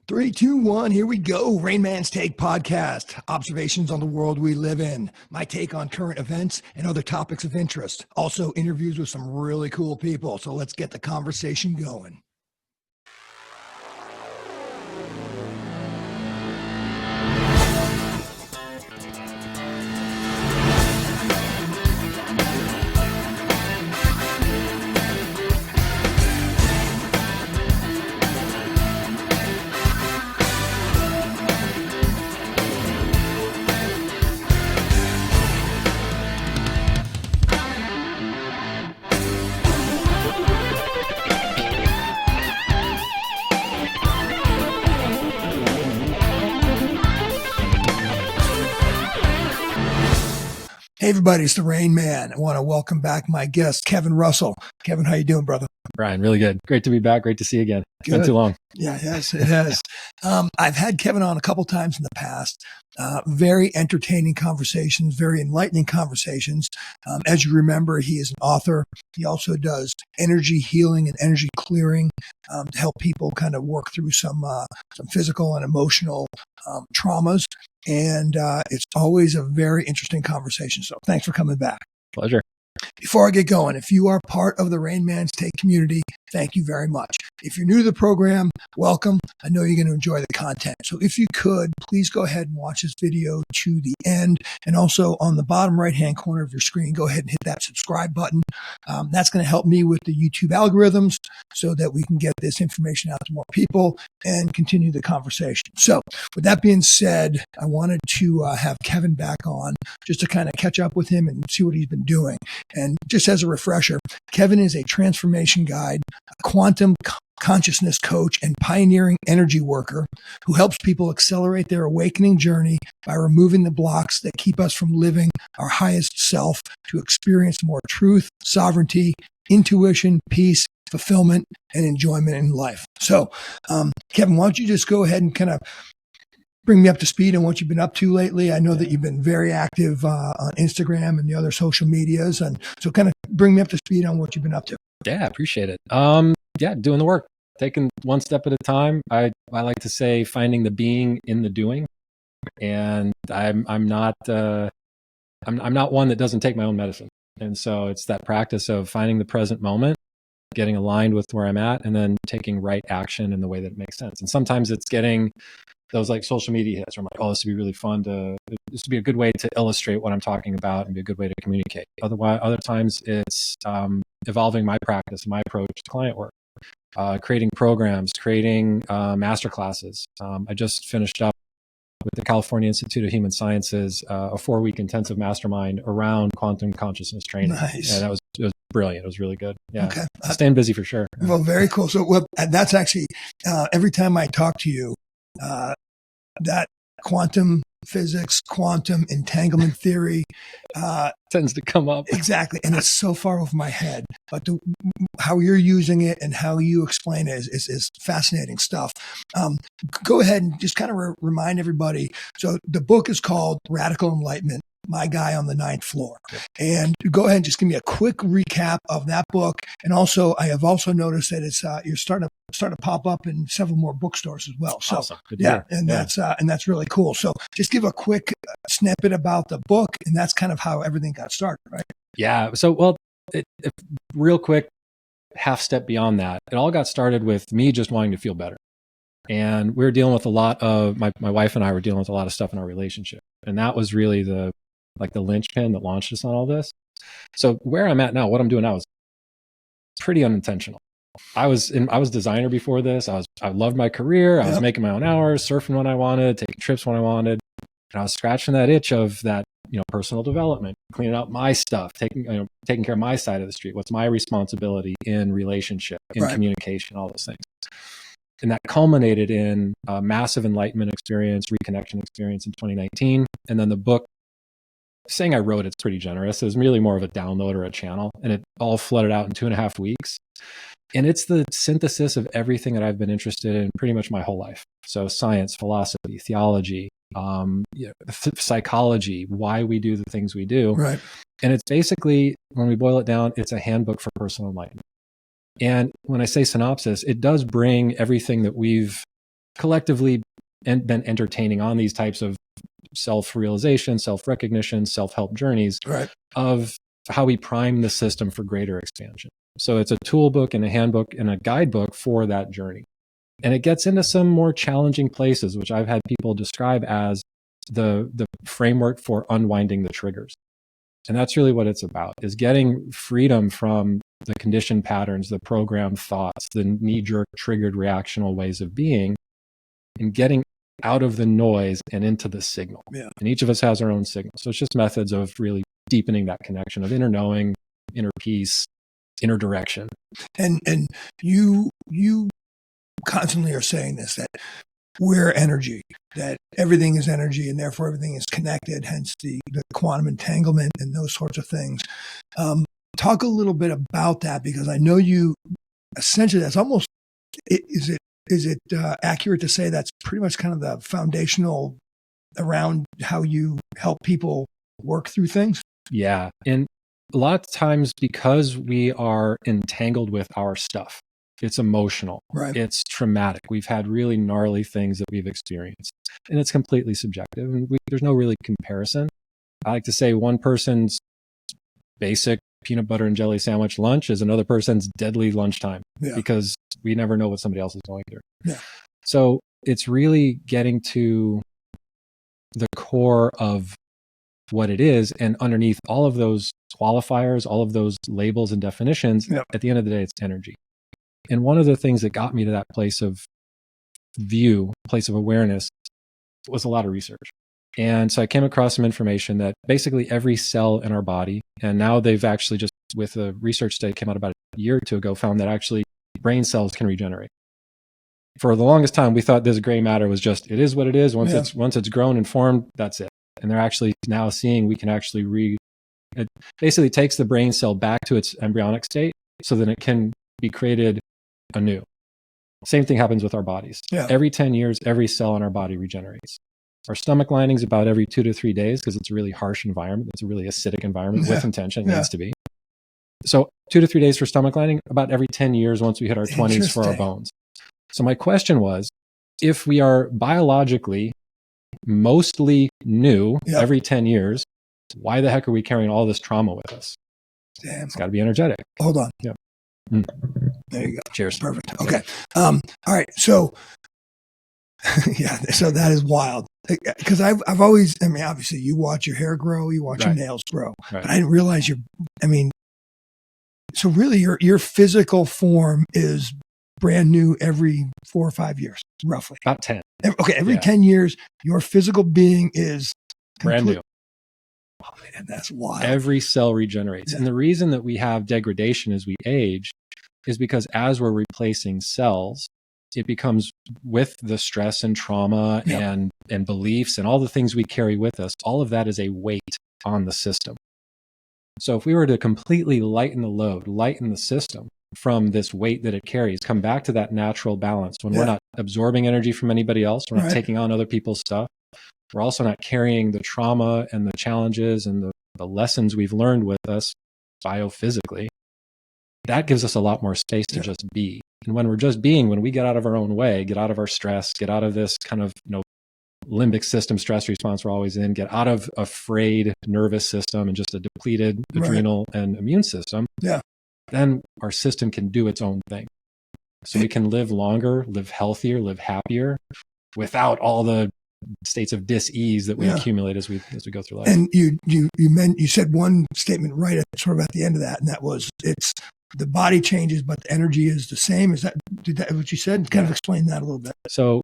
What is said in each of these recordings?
Three, two, one, here we go. RAINMAN'S Take podcast. Observations on the world we live in. My take on current events and other topics of interest. Also interviews with some really cool people. So let's get the conversation going. Hey everybody, it's the Rain Man. I want to welcome back my guest, Kevin Russell. Kevin, how you doing, brother? Brian, really good. Great to be back. Great to see you again. It's been too long. Yeah, yes, it has. I've had Kevin on a couple times in the past. Very entertaining conversations, very enlightening conversations. As you remember, he is an author. He also does energy healing and energy clearing to help people kind of work through some physical and emotional traumas. And it's always a very interesting conversation. So thanks for coming back. Pleasure. Before I get going, if you are part of the RAINMAN'S Take community, thank you very much. If you're new to the program, welcome. I know you're going to enjoy the content. So if you could, please go ahead and watch this video to the end. And also on the bottom right-hand corner of your screen, go ahead and hit that subscribe button. That's going to help me with the YouTube algorithms so that we can get this information out to more people and continue the conversation. So with that being said, I wanted to have Kevin back on just to kind of catch up with him and see what he's been doing. And just as a refresher, Kevin is a transformation guide, a quantum consciousness coach, and pioneering energy worker who helps people accelerate their awakening journey by removing the blocks that keep us from living our highest self to experience more truth, sovereignty, intuition, peace, fulfillment, and enjoyment in life. So, Kevin, why don't you just go ahead and kind of bring me up to speed on what you've been up to lately. I know that you've been very active on Instagram and the other social medias. And so kind of bring me up to speed on what you've been up to. Yeah, appreciate it. Doing the work, taking one step at a time. I like to say finding the being in the doing. And I'm not one that doesn't take my own medicine. And so it's that practice of finding the present moment, getting aligned with where I'm at, and then taking right action in the way that it makes sense. And sometimes it's getting those like social media hits where I'm like, oh, this would be really fun this would be a good way to illustrate what I'm talking about and be a good way to communicate. Other times it's evolving my practice, my approach to client work, creating programs, creating master classes. I just finished up with the California Institute of Human Sciences, a 4-week intensive mastermind around quantum consciousness training. Nice. And it was brilliant. It was really good. Yeah. Okay. Staying busy for sure. Well, very cool. So that's actually, every time I talk to you, that quantum physics, quantum entanglement theory tends to come up. Exactly. And it's so far over my head. But how you're using it and how you explain it is fascinating stuff. Go ahead and just kind of remind everybody. So the book is called Radical Enlightenment, My Guy on the Ninth Floor. And go ahead and just give me a quick recap of that book. And also, I have also noticed that it's you're starting to pop up in several more bookstores as well. So awesome. That's really cool. So just give a quick snippet about the book, and that's kind of how everything got started, right? Yeah. So real quick, half step beyond that, it all got started with me just wanting to feel better. And we were dealing with a lot of my wife and I were dealing with a lot of stuff in our relationship, and that was really the linchpin that launched us on all this. So where I'm at now, what I'm doing now is pretty unintentional. I was designer before this. I loved my career. I was making my own hours, surfing when I wanted, taking trips when I wanted. And I was scratching that itch of that, personal development, cleaning up my stuff, taking care of my side of the street. What's my responsibility in relationship, in communication, all those things. And that culminated in a massive enlightenment experience, reconnection experience in 2019. And then the book, saying I wrote it's pretty generous. It was really more of a download or a channel, and it all flooded out in 2.5 weeks. And it's the synthesis of everything that I've been interested in pretty much my whole life. So science, philosophy, theology, psychology, why we do the things we do. Right. And it's basically, when we boil it down, it's a handbook for personal enlightenment. And when I say synopsis, it does bring everything that we've collectively been entertaining on these types of self-realization, self-recognition, self-help journeys Right. of how we prime the system for greater expansion. So it's a tool book and a handbook and a guidebook for that journey. And it gets into some more challenging places, which I've had people describe as the framework for unwinding the triggers. And that's really what it's about, is getting freedom from the conditioned patterns, the programmed thoughts, the knee-jerk triggered reactional ways of being, and getting out of the noise and into the signal. Yeah. And each of us has our own signal. So it's just methods of really deepening that connection of inner knowing, inner peace, inner direction. And you constantly are saying this, that we're energy, that everything is energy and therefore everything is connected, hence the quantum entanglement and those sorts of things. Talk a little bit about that, because I know you essentially, that's almost, is it accurate to say that's pretty much kind of the foundational around how you help people work through things? Yeah. And a lot of times, because we are entangled with our stuff, it's emotional, Right. It's traumatic. We've had really gnarly things that we've experienced, and it's completely subjective. And there's no really comparison. I like to say one person's basic peanut butter and jelly sandwich lunch is another person's deadly lunchtime, because we never know what somebody else is going through. Yeah. So it's really getting to the core of what it is, and underneath all of those qualifiers, all of those labels and definitions, at the end of the day, it's energy. And one of the things that got me to that place of view, place of awareness, was a lot of research. And so I came across some information that basically every cell in our body, and now they've actually just, with a research study that came out about a year or two ago, found that actually brain cells can regenerate. For the longest time, we thought this gray matter was just, it is what it is. Once it's grown and formed, that's it. And they're actually now seeing we can actually it basically takes the brain cell back to its embryonic state so that it can be created anew. Same thing happens with our bodies. Every 10 years, every cell in our body regenerates. Our stomach lining is about every 2 to 3 days, because it's a really harsh environment. It's a really acidic environment with intention. It needs to be. So 2 to 3 days for stomach lining, about every 10 years once we hit our 20s for our bones. So my question was, if we are biologically mostly new every 10 years, why the heck are we carrying all this trauma with us? Damn. It's got to be energetic. Hold on. Yeah. There you go. Cheers. Perfect. Okay. All right. So, so that is wild. Because I've always, I mean, obviously you watch your hair grow, you watch your nails grow, but I didn't realize so really your physical form is brand new every 4 or 5 years, roughly. About 10. Okay. Every 10 years, your physical being is brand new. Oh man, that's wild. Every cell regenerates. And the reason that we have degradation as we age is because as we're replacing cells, it becomes, with the stress and trauma and beliefs and all the things we carry with us, all of that is a weight on the system. So if we were to completely lighten the load, lighten the system from this weight that it carries, come back to that natural balance when we're not absorbing energy from anybody else, we're not taking on other people's stuff, we're also not carrying the trauma and the challenges and the lessons we've learned with us biophysically, that gives us a lot more space to just be. And when we're just being, when we get out of our own way, get out of our stress, get out of this kind of, limbic system stress response we're always in, get out of a frayed nervous system and just a depleted adrenal and immune system, then our system can do its own thing. So we can live longer, live healthier, live happier, without all the states of dis-ease that we accumulate as we go through life. And you said one statement right at the end of that, and that was, it's the body changes, but the energy is the same. Is that what you said? Kind of explain that a little bit. So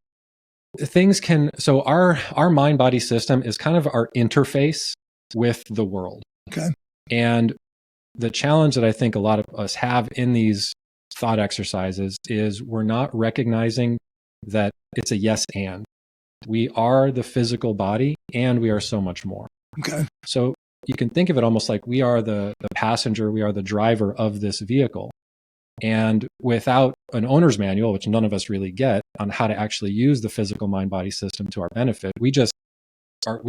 our mind body system is kind of our interface with the world. Okay. And the challenge that I think a lot of us have in these thought exercises is we're not recognizing that it's a yes and. We are the physical body and we are so much more. Okay. So you can think of it almost like we are the passenger, we are the driver of this vehicle. And without an owner's manual, which none of us really get, on how to actually use the physical mind-body system to our benefit, we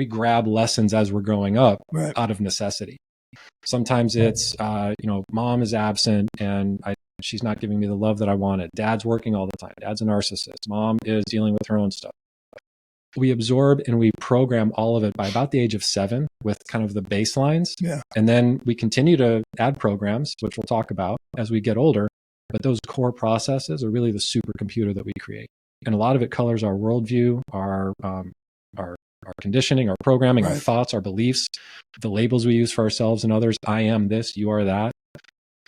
grab lessons as we're growing up out of necessity. Sometimes it's, mom is absent and I She's not giving me the love that I wanted. Dad's working all the time. Dad's a narcissist. Mom is dealing with her own stuff. We absorb and we program all of it by about the age of 7 with kind of the baselines. Yeah. And then we continue to add programs, which we'll talk about as we get older. But those core processes are really the supercomputer that we create. And a lot of it colors our worldview, our conditioning, our programming, our thoughts, our beliefs, the labels we use for ourselves and others. I am this, you are that.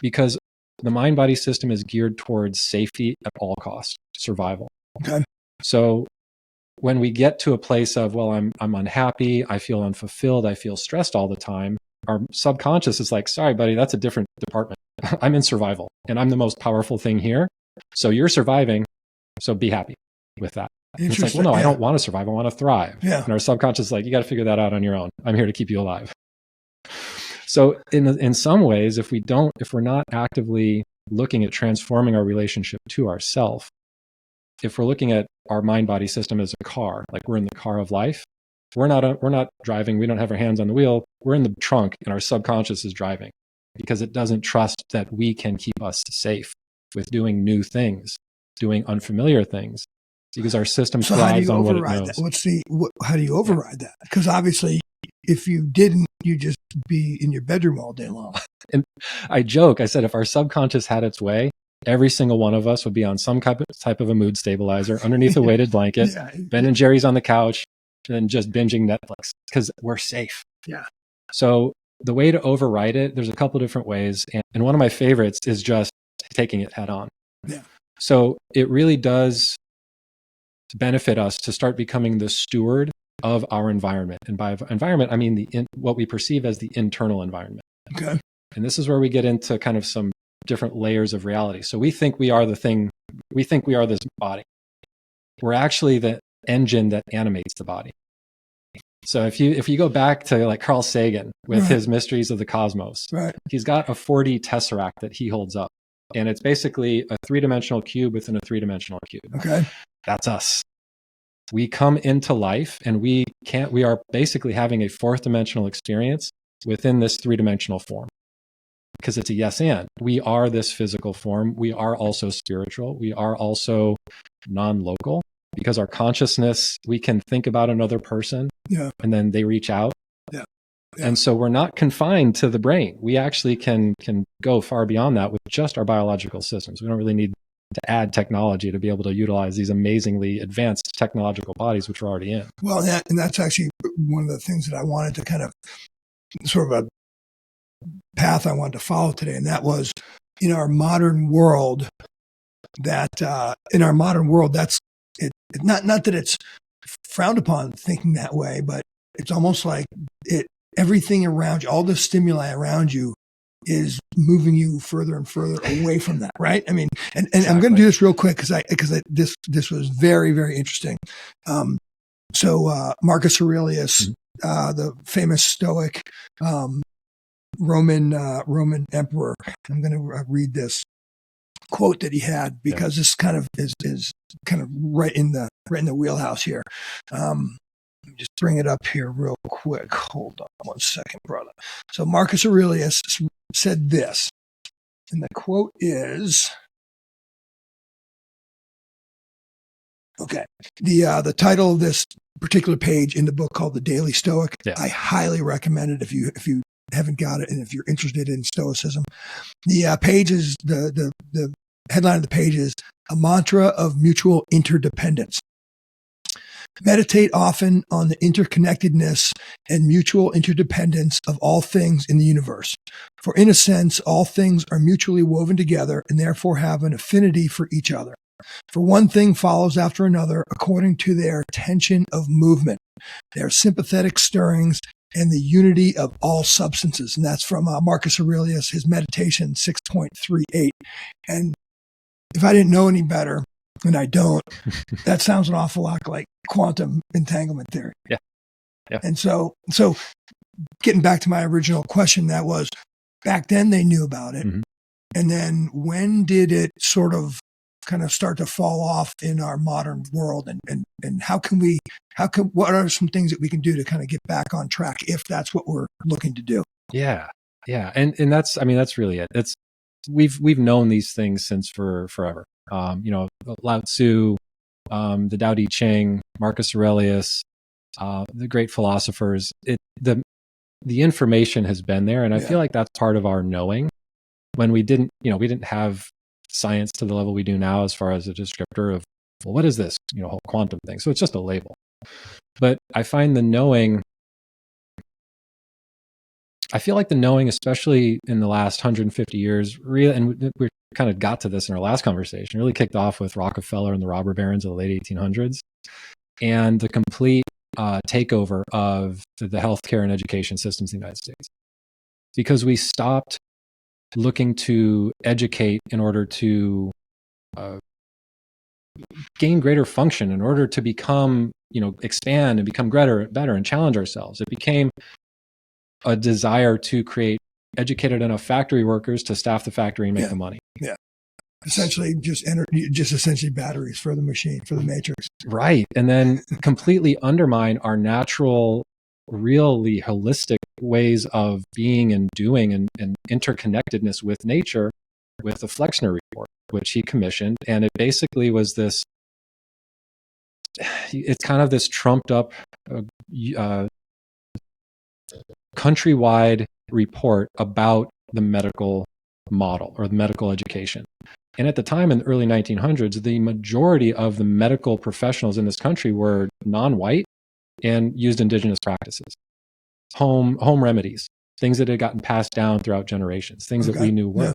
Because the mind-body system is geared towards safety at all costs, survival. Okay. So when we get to a place of, well, I'm unhappy, I feel unfulfilled, I feel stressed all the time, our subconscious is like, sorry, buddy, that's a different department. I'm in survival and I'm the most powerful thing here. So you're surviving. So be happy with that. It's like, well, no, I don't want to survive. I want to thrive. Yeah. And our subconscious is like, you got to figure that out on your own. I'm here to keep you alive. So in some ways, if we're not actively looking at transforming our relationship to ourself, if we're looking at our mind-body system as a car, like we're in the car of life, we're not driving. We don't have our hands on the wheel. We're in the trunk and our subconscious is driving because it doesn't trust that we can keep us safe with doing new things, doing unfamiliar things, because our system thrives on what it knows. How do you override that? Because obviously, if you didn't, you'd just be in your bedroom all day long. And I joke, I said, if our subconscious had its way, every single one of us would be on some type of a mood stabilizer underneath a weighted blanket, Ben and Jerry's on the couch, and just binging Netflix because we're safe. Yeah. So the way to override it, there's a couple different ways. And one of my favorites is just taking it head on. Yeah. So it really does benefit us to start becoming the steward of our environment. And by environment, I mean what we perceive as the internal environment. Okay. And this is where we get into kind of some different layers of reality. So we think we are the thing, we think we are this body. We're actually the engine that animates the body. So if you go back to like Carl Sagan with his Mysteries of the Cosmos, he's got a 4D tesseract that he holds up. And it's basically a 3-dimensional cube within a 3-dimensional cube. Okay. That's us. We come into life and we are basically having a 4th-dimensional experience within this 3-dimensional form. Because it's a yes and. We are this physical form. We are also spiritual. We are also non-local. Because our consciousness, we can think about another person and then they reach out. Yeah. And so we're not confined to the brain. We actually can go far beyond that with just our biological systems. We don't really need to add technology to be able to utilize these amazingly advanced technological bodies, which we're already in. Well, and that's actually one of the things that I wanted to kind of sort of a path I wanted to follow today. And that was in our modern world that's it, not that it's frowned upon thinking that way, but it's almost like everything around you, all the stimuli around you is moving you further and further away from that. Right. I mean, and exactly. I'm going to do this real quick because this was very, very interesting. So Marcus Aurelius, the famous Stoic, Roman emperor, I'm going to read this quote that he had because this kind of is kind of right in the wheelhouse here. Let me just bring it up here real quick. Hold on one second, brother. So Marcus Aurelius said this, and the quote is, okay. The title of this particular page in the book called The Daily Stoic. Yeah. I highly recommend it if you haven't got it and if you're interested in Stoicism. The page is the headline of the page is a mantra of mutual interdependence. Meditate often on the interconnectedness and mutual interdependence of all things in the universe. For in a sense, all things are mutually woven together and therefore have an affinity for each other. For one thing follows after another according to their tension of movement, their sympathetic stirrings, and the unity of all substances. And that's from Marcus Aurelius, his Meditation 6.38. And if I didn't know any better, and I don't, that sounds an awful lot like quantum entanglement theory. Yeah. And so getting back to my original question, that was back then they knew about it. Mm-hmm. And then when did it sort of kind of start to fall off in our modern world? And what are some things that we can do to kind of get back on track if that's what we're looking to do? Yeah. And that's really it. we've known these things since forever. Lao Tzu, the Tao Te Ching, Marcus Aurelius, the great philosophers. The information has been there, and I feel like that's part of our knowing. When we didn't have science to the level we do now, as far as a descriptor of, well, what is this, whole quantum thing? So it's just a label. But I find the knowing. I feel like the knowing, especially in the last 150 years, and we kind of got to this in our last conversation, really kicked off with Rockefeller and the robber barons of the late 1800s, and the complete takeover of the healthcare and education systems in the United States. Because we stopped looking to educate in order to gain greater function, in order to become, expand and become better and challenge ourselves. It became a desire to create educated enough factory workers to staff the factory and make the money. Yeah. Essentially just essentially batteries for the machine, for the matrix. Right. And then completely undermine our natural, really holistic ways of being and doing and interconnectedness with nature with the Flexner Report, which he commissioned. And it basically was it's kind of this trumped up countrywide report about the medical model or the medical education. And at the time in the early 1900s, the majority of the medical professionals in this country were non-white and used indigenous practices, home remedies, things that had gotten passed down throughout generations, things that we knew worked.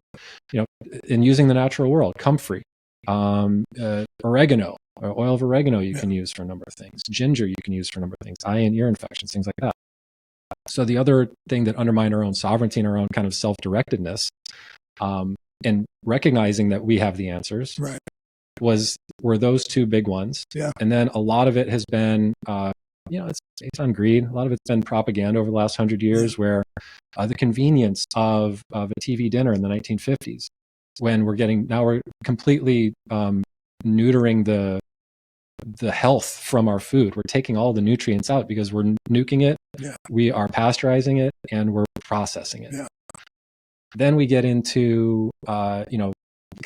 In using the natural world, comfrey, oregano, or oil of oregano you can use for a number of things, ginger you can use for a number of things, eye and ear infections, things like that. So the other thing that undermined our own sovereignty and our own kind of self-directedness, and recognizing that we have the answers, were those two big ones. Yeah. And then a lot of it has been, it's based on greed. A lot of it's been propaganda over the last 100 years, where the convenience of a TV dinner in the 1950s, when we're completely neutering the health from our food. We're taking all the nutrients out because we're nuking it. Yeah. We are pasteurizing it and we're processing it. Yeah. Then we get into, kind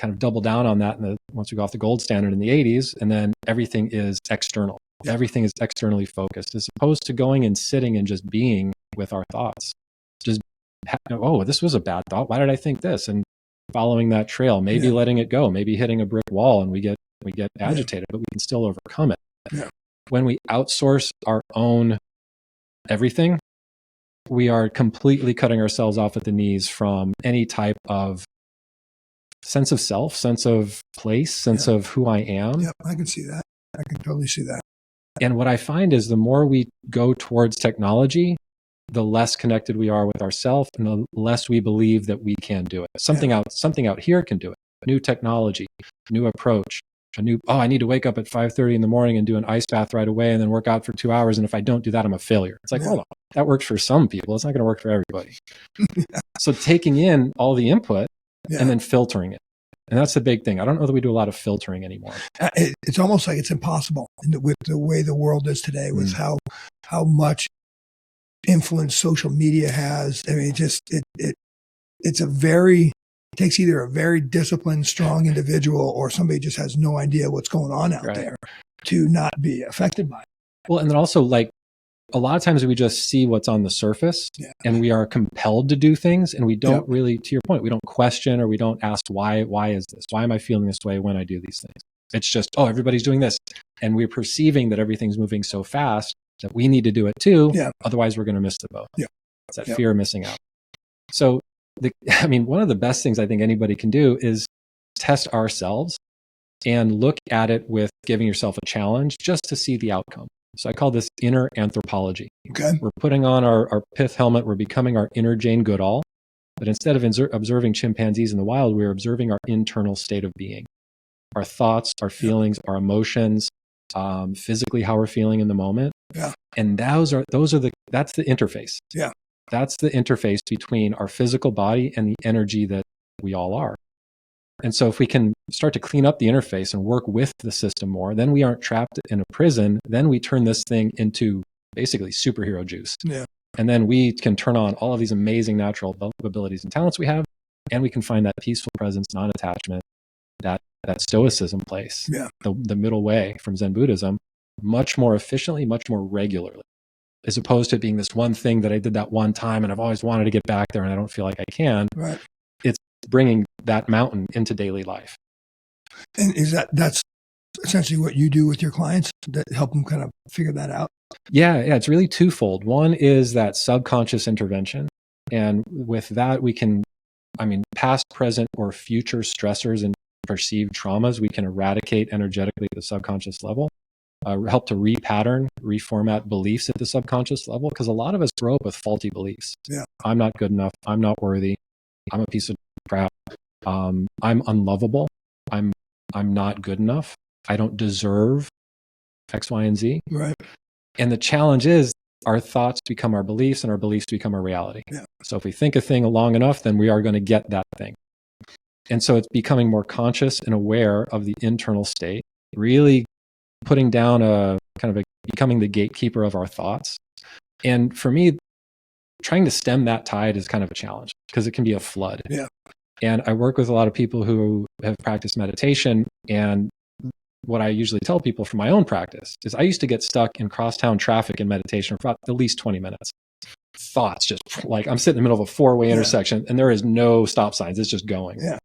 of double down on that once we go off the gold standard in the 80s, and then everything is external. Yeah. Everything is externally focused, as opposed to going and sitting and just being with our thoughts. Just, this was a bad thought. Why did I think this? And following that trail, maybe letting it go, maybe hitting a brick wall, and we get agitated, but we can still overcome it. Yeah. When we outsource our own everything, we are completely cutting ourselves off at the knees from any type of sense of self, sense of place, sense of who I am. Yep, I can see that. I can totally see that. And what I find is the more we go towards technology, the less connected we are with ourselves, and the less we believe that we can do it. Something out here can do it. New technology, new approach, I need to wake up at 5:30 in the morning and do an ice bath right away and then work out for 2 hours. And if I don't do that, I'm a failure. It's like, hold on, that works for some people. It's not going to work for everybody. So taking in all the input and then filtering it. And that's the big thing. I don't know that we do a lot of filtering anymore. It's almost like it's impossible with the way the world is today, with how much influence social media has. I mean, it takes either a very disciplined, strong individual or somebody just has no idea what's going on out there to not be affected by it. Well, and then also, like, a lot of times we just see what's on the surface and we are compelled to do things, and we don't really, to your point, we don't question or we don't ask why is this? Why am I feeling this way when I do these things? It's just, everybody's doing this. And we're perceiving that everything's moving so fast that we need to do it too. Yeah. Otherwise we're going to miss the boat. Yeah. It's that fear of missing out. So one of the best things I think anybody can do is test ourselves and look at it with giving yourself a challenge just to see the outcome. So I call this inner anthropology. Okay. We're putting on our pith helmet. We're becoming our inner Jane Goodall. But instead of observing chimpanzees in the wild, we're observing our internal state of being. Our thoughts, our feelings, our emotions, physically how we're feeling in the moment. Yeah. And that's the interface. Yeah. That's the interface between our physical body and the energy that we all are. And so if we can start to clean up the interface and work with the system more, then we aren't trapped in a prison. Then we turn this thing into basically superhero juice. Yeah. And then we can turn on all of these amazing natural abilities and talents we have. and we can find that peaceful presence, non-attachment, that stoicism place, the middle way from Zen Buddhism, much more efficiently, much more regularly, as opposed to it being this one thing that I did that one time and I've always wanted to get back there and I don't feel like I can. Right. It's bringing that mountain into daily life. And that's essentially what you do with your clients, that help them kind of figure that out? Yeah, it's really twofold. One is that subconscious intervention. And with that, we can, past, present, or future stressors and perceived traumas, we can eradicate energetically at the subconscious level, help to repattern, reformat beliefs at the subconscious level. Because a lot of us grow up with faulty beliefs. Yeah. I'm not good enough. I'm not worthy. I'm a piece of crap. I'm unlovable. I'm not good enough. I don't deserve X, Y, and Z. Right. And the challenge is our thoughts become our beliefs and our beliefs become our reality. Yeah. So if we think a thing long enough, then we are going to get that thing. And so it's becoming more conscious and aware of the internal state, really putting down becoming the gatekeeper of our thoughts. And for me, trying to stem that tide is kind of a challenge because it can be a flood. Yeah. And I work with a lot of people who have practiced meditation, and what I usually tell people from my own practice is I used to get stuck in crosstown traffic in meditation for at least 20 minutes. Thoughts just like I'm sitting in the middle of a four-way intersection and there is no stop signs. It's just going. Yeah.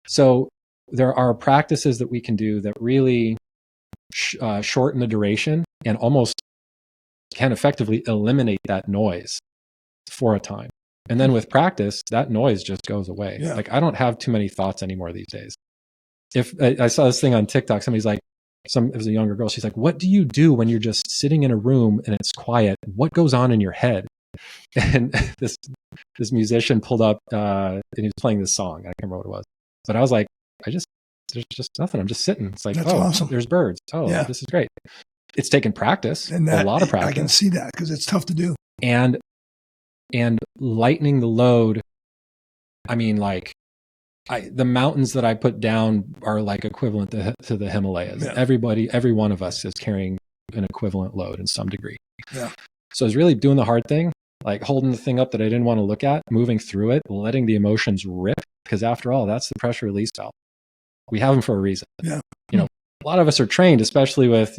So there are practices that we can do that really shorten the duration and almost can effectively eliminate that noise for a time. And then with practice, that noise just goes away. Yeah. Like I don't have too many thoughts anymore these days. If I saw this thing on TikTok, somebody's like, it was a younger girl. She's like, what do you do when you're just sitting in a room and it's quiet? What goes on in your head? And this musician pulled up and he was playing this song. I can't remember what it was, but I was like, there's just nothing. I'm just sitting. It's like, that's awesome. There's birds. This is great. It's taken practice, and a lot of practice. I can see that because it's tough to do. And lightening the load. The mountains that I put down are like equivalent to the Himalayas. Yeah. Every one of us is carrying an equivalent load in some degree. Yeah. So it's really doing the hard thing, like holding the thing up that I didn't want to look at, moving through it, letting the emotions rip, because after all, that's the pressure release valve. We have them for a reason. Yeah. A lot of us are trained, especially with,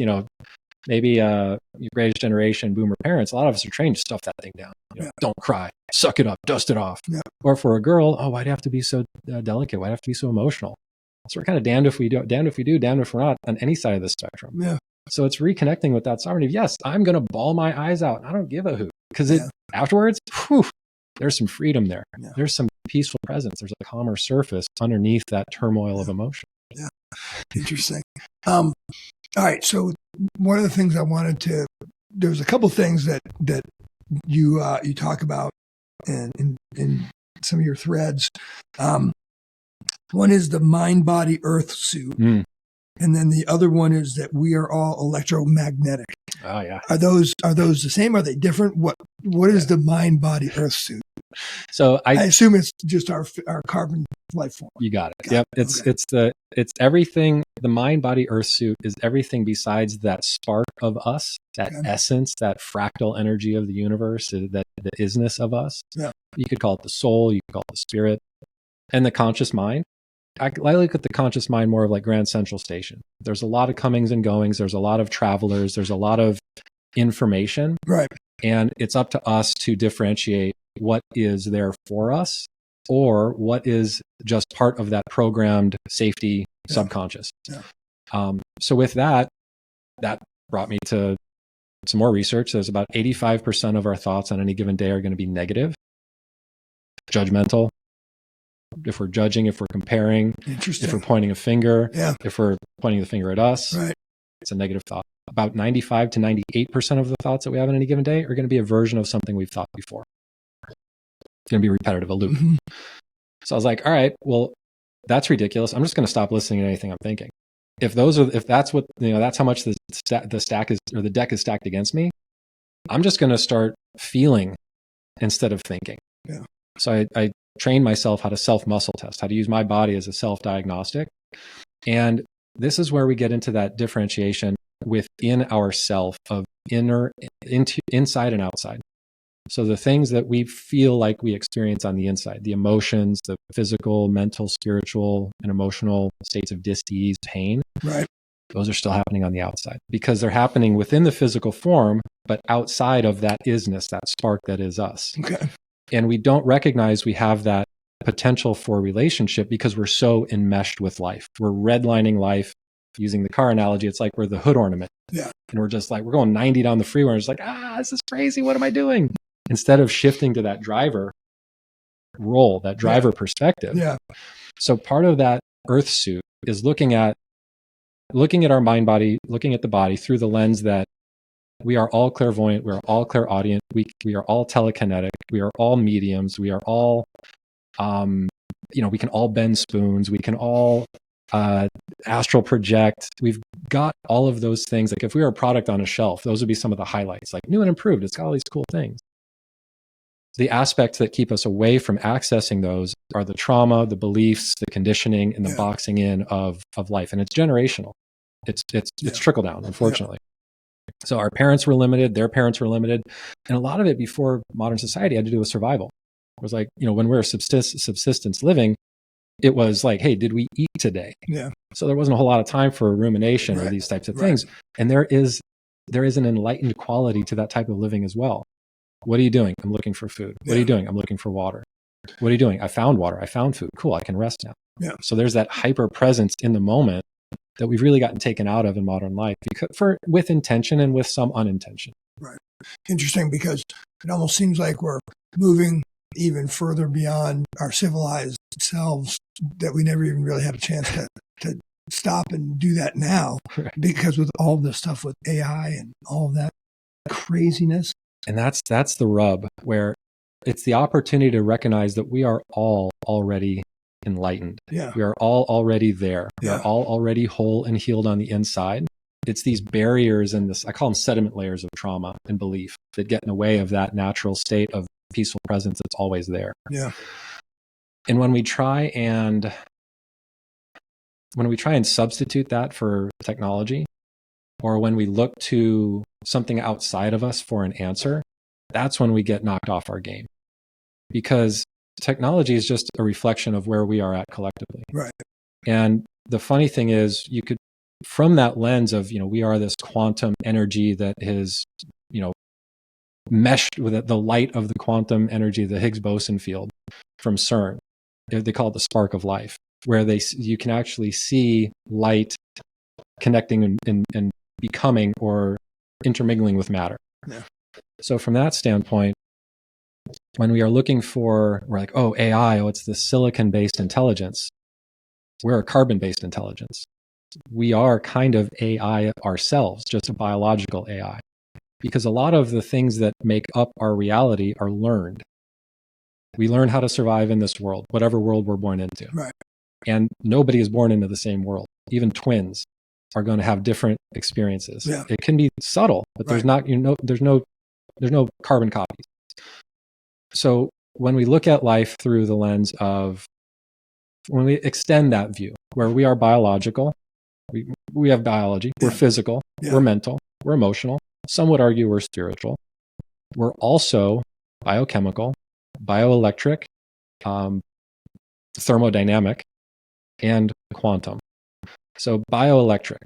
maybe your greatest generation boomer parents, a lot of us are trained to stuff that thing down. Don't cry, suck it up, dust it off. Yeah. Or for a girl, why'd you have to be so delicate? Why'd you have to be so emotional? So we're kind of damned if we do, damned if we're not on any side of the spectrum. Yeah. So it's reconnecting with that sovereignty. Yes, I'm going to bawl my eyes out. I don't give a hoot. Because afterwards, there's some freedom there. Yeah. There's some peaceful presence. There's a calmer surface underneath that turmoil of emotion. Yeah. Interesting. All right. So one of the things I wanted to, there's a couple things that you talk about in some of your threads. One is the mind, body, earth suit. And then the other one is that we are all electromagnetic. Oh yeah. Are those the same? Are they different? What is the mind, body, earth suit? So I assume it's just our carbon life form. You got it. Yep. It's everything. The mind, body, earth suit is everything besides that spark of us, that essence, that fractal energy of the universe, that the isness of us. Yeah. You could call it the soul. You could call it the spirit, and the conscious mind. I look at the conscious mind more of like Grand Central Station. There's a lot of comings and goings. There's a lot of travelers. There's a lot of information. Right. And it's up to us to differentiate what is there for us or what is just part of that programmed safety subconscious. Yeah. So with that brought me to some more research. There's about 85% of our thoughts on any given day are going to be negative, judgmental. If we're judging, if we're comparing, if we're pointing a finger, if we're pointing the finger at us, it's a negative thought. About 95 to 98% of the thoughts that we have on any given day are going to be a version of something we've thought before. It's going to be repetitive, a loop. Mm-hmm. So I was like, all right, well, that's ridiculous. I'm just going to stop listening to anything I'm thinking. If that's what, that's how much the stack is, or the deck is stacked against me, I'm just going to start feeling instead of thinking. Yeah. So I trained myself how to self-muscle test, how to use my body as a self-diagnostic. And this is where we get into that differentiation within ourself of inside and outside. So the things that we feel like we experience on the inside, the emotions, the physical, mental, spiritual, and emotional states of dis-ease, pain, right. those are still happening on the outside because they're happening within the physical form, but outside of that isness, that spark that is us. Okay. And we don't recognize we have that potential for relationship because we're so enmeshed with life. We're redlining life. Using the car analogy, it's like we're the hood ornament. Yeah. And we're just like, we're going 90 down the freeway. And it's like, this is crazy. What am I doing? Instead of shifting to that driver role, that driver perspective. Yeah. So part of that earth suit is looking at our mind body, looking at the body through the lens that we are all clairvoyant, we are all clairaudient, we are all telekinetic, we are all mediums, we are all we can all bend spoons, we can all astral project. We've got all of those things. Like if we were a product on a shelf, those would be some of the highlights, like new and improved. It's got all these cool things. The aspects that keep us away from accessing those are the trauma, the beliefs, the conditioning, and the boxing in of life. And it's generational. It's trickle down, unfortunately. So our parents were limited, their parents were limited. And a lot of it before modern society had to do with survival. It was like, when we were subsistence living, it was like, hey, did we eat today? Yeah. So there wasn't a whole lot of time for rumination or these types of things. And there is an enlightened quality to that type of living as well. What are you doing? I'm looking for food. What are you doing? I'm looking for water. What are you doing? I found water. I found food. Cool. I can rest now. Yeah. So there's that hyper presence in the moment that we've really gotten taken out of in modern life with intention and with some unintention. Right. Interesting, because it almost seems like we're moving even further beyond our civilized selves, that we never even really have a chance to stop and do that now, because with all the stuff with AI and all of that craziness. And that's the rub, where it's the opportunity to recognize that we are all already enlightened. Yeah. We are all already there. We are all already whole and healed on the inside. It's these barriers and I call them sediment layers of trauma and belief that get in the way of that natural state of peaceful presence that's always there. Yeah. And when we try and substitute that for technology, or when we look to something outside of us for an answer, that's when we get knocked off our game. Because technology is just a reflection of where we are at collectively. Right. And the funny thing is, you could, from that lens of, we are this quantum energy that is, meshed with the light of the quantum energy, the Higgs boson field from CERN. They call it the spark of life, where you can actually see light connecting and becoming or intermingling with matter. Yeah. So from that standpoint, when we are looking we're like, oh, AI, it's the silicon-based intelligence. We're a carbon-based intelligence. We are kind of AI ourselves, just a biological AI. Because a lot of the things that make up our reality are learned. We learn how to survive in this world, whatever world we're born into. Right. And nobody is born into the same world. Even twins are going to have different experiences. Yeah. It can be subtle, but there's no carbon copies. So when we look at life through the lens of, when we extend that view, where we are biological, we have biology, we're physical, we're mental, we're emotional, some would argue we're spiritual. We're also biochemical, bioelectric, thermodynamic, and quantum. So bioelectric.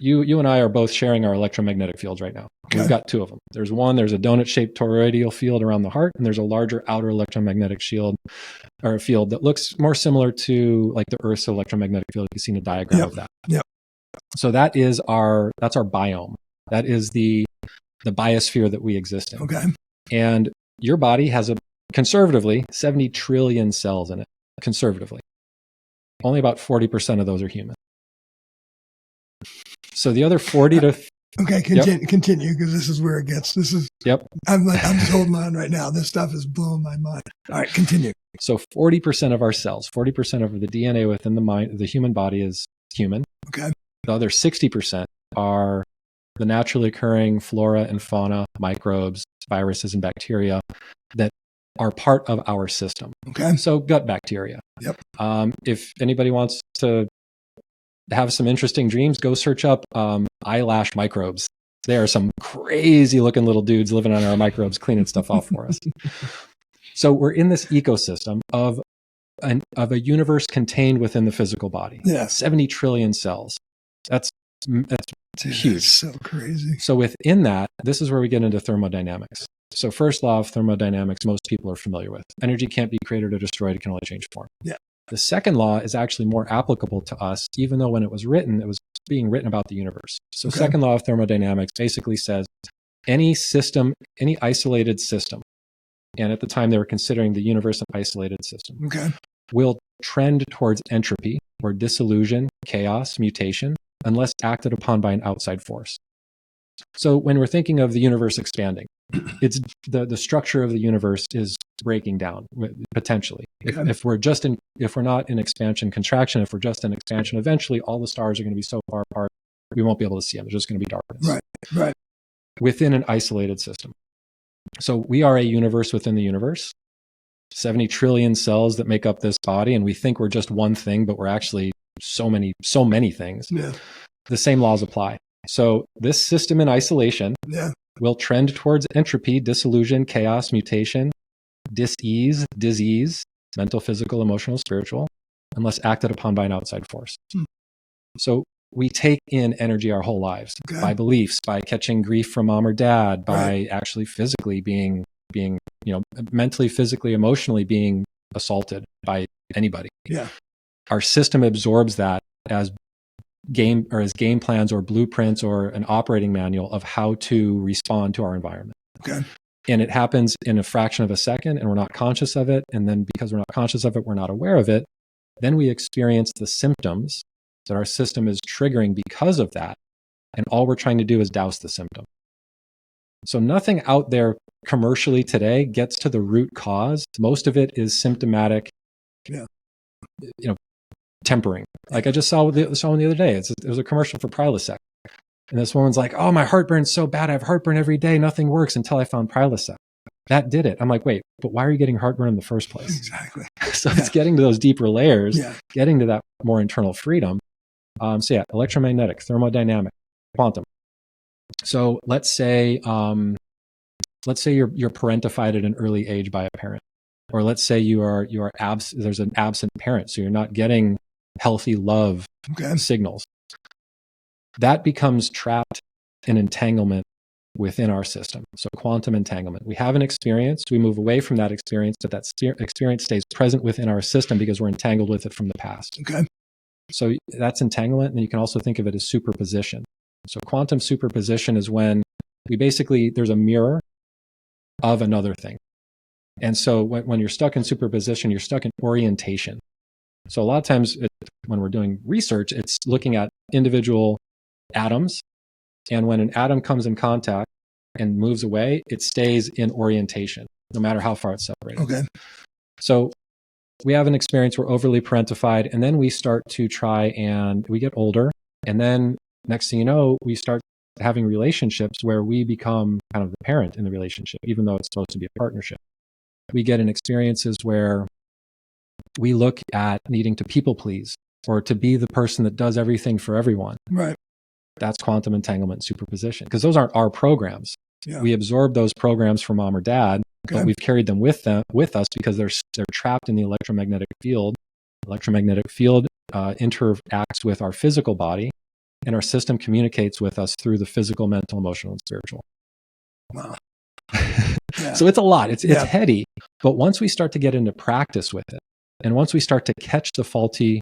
You and I are both sharing our electromagnetic fields right now. Okay. We've got two of them. There's a donut-shaped toroidal field around the heart, and there's a larger outer electromagnetic field that looks more similar to like the Earth's electromagnetic field. You've seen a diagram of that. Yep. So that's our biome. That is the biosphere that we exist in. Okay. And your body has conservatively 70 trillion cells in it. Conservatively. Only about 40% of those are human. So the other 40 to... Okay, continue, because this is where it gets. I'm just holding on right now. This stuff is blowing my mind. All right, continue. So 40% of our cells, 40% of the DNA within the human body is human. Okay. The other 60% are the naturally occurring flora and fauna, microbes, viruses, and bacteria that are part of our system. Okay. So gut bacteria. Yep. If anybody wants to have some interesting dreams, go search up eyelash microbes. They are some crazy looking little dudes living on our microbes, cleaning stuff off for us. So we're in this ecosystem of a universe contained within the physical body. Yeah. 70 trillion cells. That's Dude, huge. that's so crazy. So within that, this is where we get into thermodynamics. So first law of thermodynamics, most people are familiar with. Energy can't be created or destroyed. It can only change form. Yeah. The second law is actually more applicable to us, even though when it was written, it was being written about the universe. So Okay. second law of thermodynamics basically says any system, any isolated system, and at the time they were considering the universe an isolated system, Okay. will trend towards entropy or dissolution, chaos, mutation, unless acted upon by an outside force. So when we're thinking of the universe expanding, it's the structure of the universe is breaking down potentially. Okay. If we're not in expansion contraction, if we're just in expansion, eventually all the stars are going to be so far apart we won't be able to see them. There's just going to be darkness. Right. Within an isolated system. So we are a universe within the universe. 70 trillion cells that make up this body, and we think we're just one thing, but we're actually so many things. Yeah. The same laws apply. So this system in isolation will trend towards entropy, dissolution, chaos, mutation, dis-ease, disease, mental, physical, emotional, spiritual, unless acted upon by an outside force. So we take in energy our whole lives by beliefs, by catching grief from mom or dad, by actually physically being, mentally, physically, emotionally being assaulted by anybody. Yeah. Our system absorbs that as game plans or blueprints or an operating manual of how to respond to our environment. Okay. And it happens in a fraction of a second and we're not conscious of it. And then because we're not conscious of it, we're not aware of it. Then we experience the symptoms that our system is triggering because of that. And all we're trying to do is douse the symptom. So nothing out there commercially today gets to the root cause. Most of it is symptomatic, tempering. Like I just saw one the other day. It was a commercial for Prilosec. And this woman's like, oh, my heartburn's so bad. I have heartburn every day. Nothing works until I found Prilosec. That did it. I'm like, wait, but why are you getting heartburn in the first place? Exactly. So it's getting to those deeper layers, getting to that more internal freedom. Electromagnetic, thermodynamic, quantum. So let's say you're parentified at an early age by a parent, or let's say there's an absent parent, so you're not getting healthy love signals. That becomes trapped in entanglement within our system. So quantum entanglement. We have an experience, we move away from that experience, but that experience stays present within our system because we're entangled with it from the past. Okay. So that's entanglement, and you can also think of it as superposition. So quantum superposition is when there's a mirror of another thing. And so when you're stuck in superposition, you're stuck in orientation. So a lot of times when we're doing research, it's looking at individual atoms. And when an atom comes in contact and moves away, it stays in orientation, no matter how far it's separated. Okay. So we have an experience, we're overly parentified, and then we start to try and we get older. And then next thing you know, we start having relationships where we become kind of the parent in the relationship, even though it's supposed to be a partnership. We get in experiences where we look at needing to people please or to be the person that does everything for everyone. Right. That's quantum entanglement and superposition, because those aren't our programs. Yeah. We absorb those programs from mom or dad, but we've carried them with us because they're trapped in the electromagnetic field. Electromagnetic field interacts with our physical body, and our system communicates with us through the physical, mental, emotional, and spiritual. Wow. So it's a lot. It's heady. But once we start to get into practice with it, and once we start to catch the faulty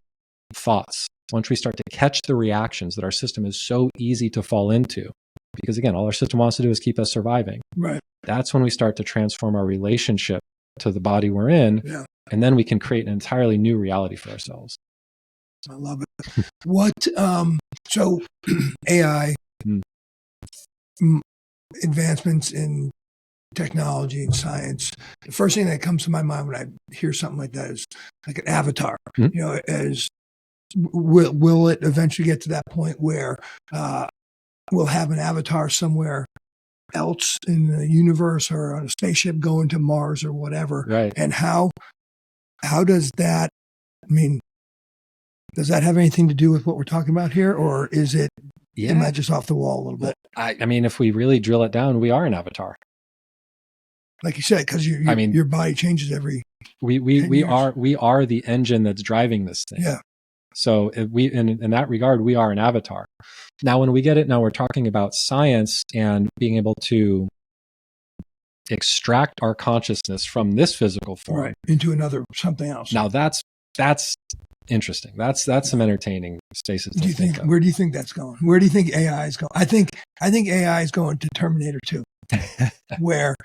thoughts, once we start to catch the reactions that our system is so easy to fall into, because again, all our system wants to do is keep us surviving. Right. That's when we start to transform our relationship to the body we're in. Yeah. And then we can create an entirely new reality for ourselves. I love it. So AI, advancements in technology and science, the first thing that comes to my mind when I hear something like that is like an avatar. As will it eventually get to that point where we'll have an avatar somewhere else in the universe or on a spaceship going to Mars or whatever? Right. And how does that, does that have anything to do with what we're talking about here? Or is it Yeah. Am I just off the wall a little bit? I mean, if we really drill it down, we are an avatar. Like you said, because your body changes every. We are the engine that's driving this thing. Yeah. So in that regard, we are an avatar. Now, when we get it, now we're talking about science and being able to extract our consciousness from this physical form into another something else. Now that's interesting. That's some entertaining spaces. Where do you think that's going? Where do you think AI is going? I think AI is going to Terminator 2, where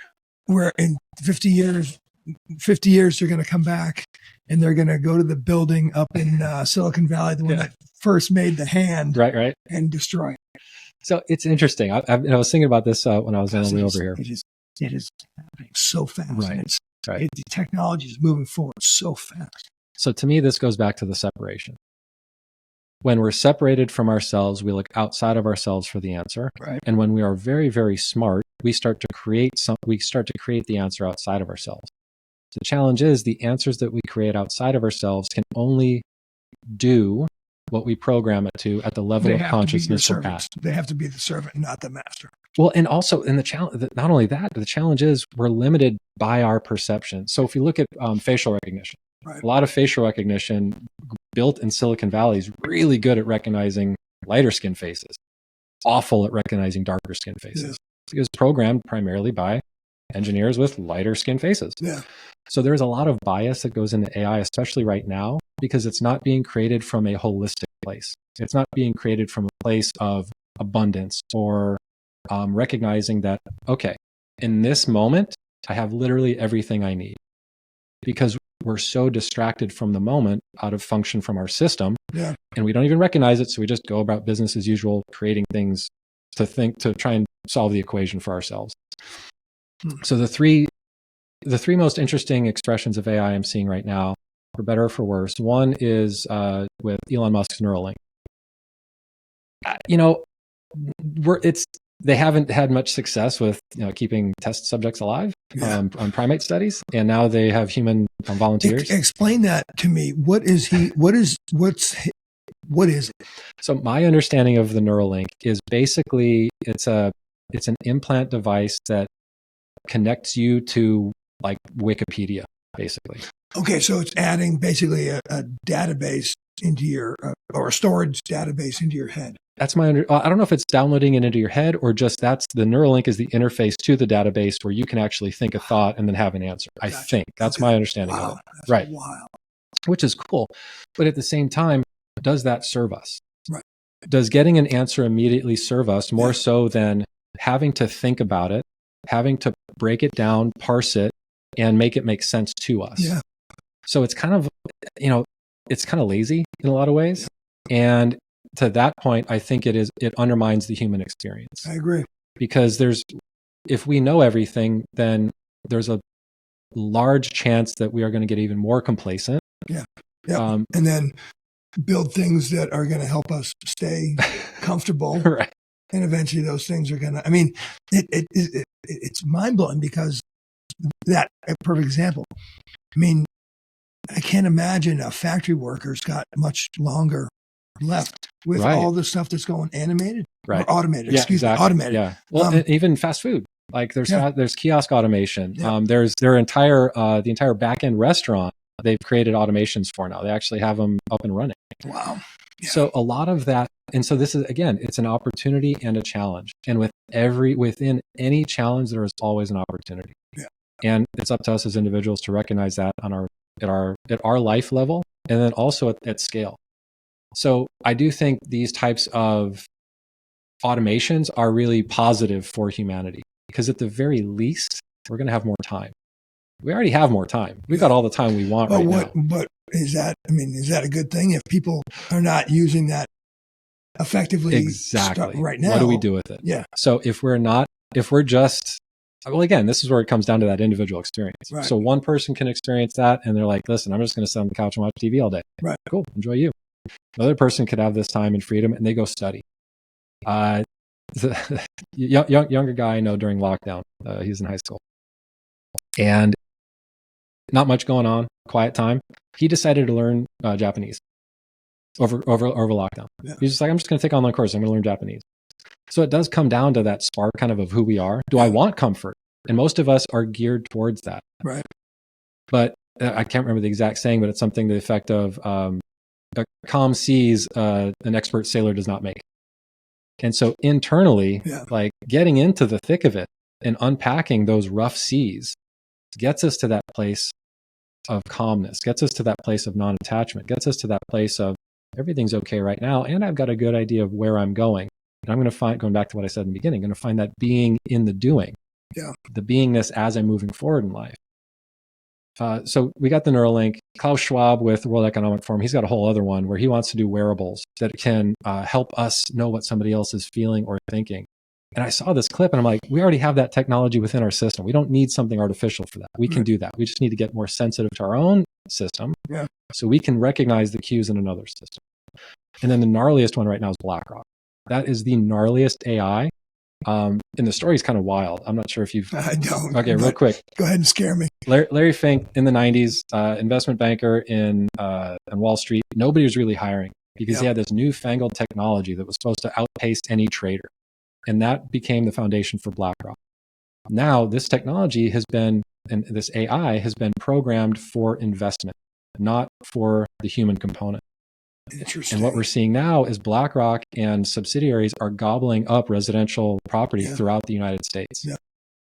in 50 years they're going to come back and they're going to go to the building up in Silicon Valley, the one that first made the hand, right, and destroy it. So it's interesting. I was thinking about this when I was on the way over here. It is happening so fast. Right. The technology is moving forward so fast. So to me, this goes back to the separation. When we're separated from ourselves, we look outside of ourselves for the answer. Right. And when we are very, very smart, we start to create the answer outside of ourselves. The challenge is the answers that we create outside of ourselves can only do what we program it to at the level of consciousness we're at. They have to be the servant, not the master. Well, and also in the challenge, not only that, but the challenge is we're limited by our perception. So if you look at facial recognition, a lot of facial recognition built in Silicon Valley is really good at recognizing lighter skin faces, awful at recognizing darker skin faces. It was programmed primarily by engineers with lighter skin faces. Yeah. So there's a lot of bias that goes into AI, especially right now, because it's not being created from a holistic place. It's not being created from a place of abundance or recognizing that, okay, in this moment, I have literally everything I need. Because we're so distracted from the moment out of function from our system, and we don't even recognize it. So we just go about business as usual, creating things to try and solve the equation for ourselves. So the three most interesting expressions of AI I'm seeing right now, for better or for worse, one is with Elon Musk's Neuralink. They haven't had much success with keeping test subjects alive on primate studies, and now they have human volunteers. Explain that to me. What is it? So my understanding of the Neuralink is basically it's an implant device that connects you to like Wikipedia, basically. Okay, so it's adding basically a database into your or a storage database into your head. That's I don't know if it's downloading it into your head or just the Neuralink is the interface to the database where you can actually think a thought and then have an answer. Gotcha. I think that's my understanding of it. That's right. Wow. Which is cool. But at the same time, does that serve us? Right. Does getting an answer immediately serve us more so than having to think about it, having to break it down, parse it, and make it make sense to us? Yeah. So it's kind of, it's kind of lazy in a lot of ways. And to that point, I think it undermines the human experience. I agree. Because if we know everything, then there's a large chance that we are going to get even more complacent. Yeah. Yeah. And then build things that are going to help us stay comfortable. Right. And eventually those things are going to, it's mind blowing because a perfect example. I mean, I can't imagine a factory worker's got much longer left with all the stuff that's going animated or automated. Automated. Yeah. Well, even fast food. Like there's kiosk automation. There's the entire back end restaurant they've created automations for now. They actually have them up and running. Wow. Yeah. So a lot of that, and so this is again, it's an opportunity and a challenge. And within any challenge, there is always an opportunity. Yeah. And it's up to us as individuals to recognize that at our life level, and then also at scale. So I do think these types of automations are really positive for humanity because at the very least, we're going to have more time. We already have more time. We've got all the time we want now. But is that a good thing if people are not using that effectively right now? What do we do with it? Yeah. So well, again, this is where it comes down to that individual experience. Right. So one person can experience that and they're like, listen, I'm just going to sit on the couch and watch TV all day. Right. Cool. Enjoy you. Another person could have this time and freedom and they go study. The younger guy I know during lockdown, he was in high school and not much going on, quiet time. He decided to learn Japanese. over lockdown. Yeah. He's just like, I'm just going to take online course. I'm going to learn Japanese. So it does come down to that spark kind of who we are. Do I want comfort? And most of us are geared towards that. Right. But I can't remember the exact saying, but it's something to the effect of a calm seas an expert sailor does not make. And so internally, like getting into the thick of it and unpacking those rough seas gets us to that place of calmness, gets us to that place of non-attachment, gets us to that place of everything's okay right now. And I've got a good idea of where I'm going. And I'm going to find, going back to what I said in the beginning, going to find that being in the doing, the beingness as I'm moving forward in life. So we got the Neuralink. Klaus Schwab with the World Economic Forum, he's got a whole other one where he wants to do wearables that can help us know what somebody else is feeling or thinking. And I saw this clip and I'm like, we already have that technology within our system. We don't need something artificial for that. We can do that. We just need to get more sensitive to our own system so we can recognize the cues in another system. And then the gnarliest one right now is BlackRock. That is the gnarliest AI. And the story is kind of wild. I'm not sure if you've... I don't. Okay, real quick. Go ahead and scare me. Larry Fink in the 90s, investment banker in Wall Street. Nobody was really hiring because he had this newfangled technology that was supposed to outpace any trader. And that became the foundation for BlackRock. Now, this technology has been, and this AI has been programmed for investment, not for the human component. Interesting. And what we're seeing now is BlackRock and subsidiaries are gobbling up residential property throughout the United States.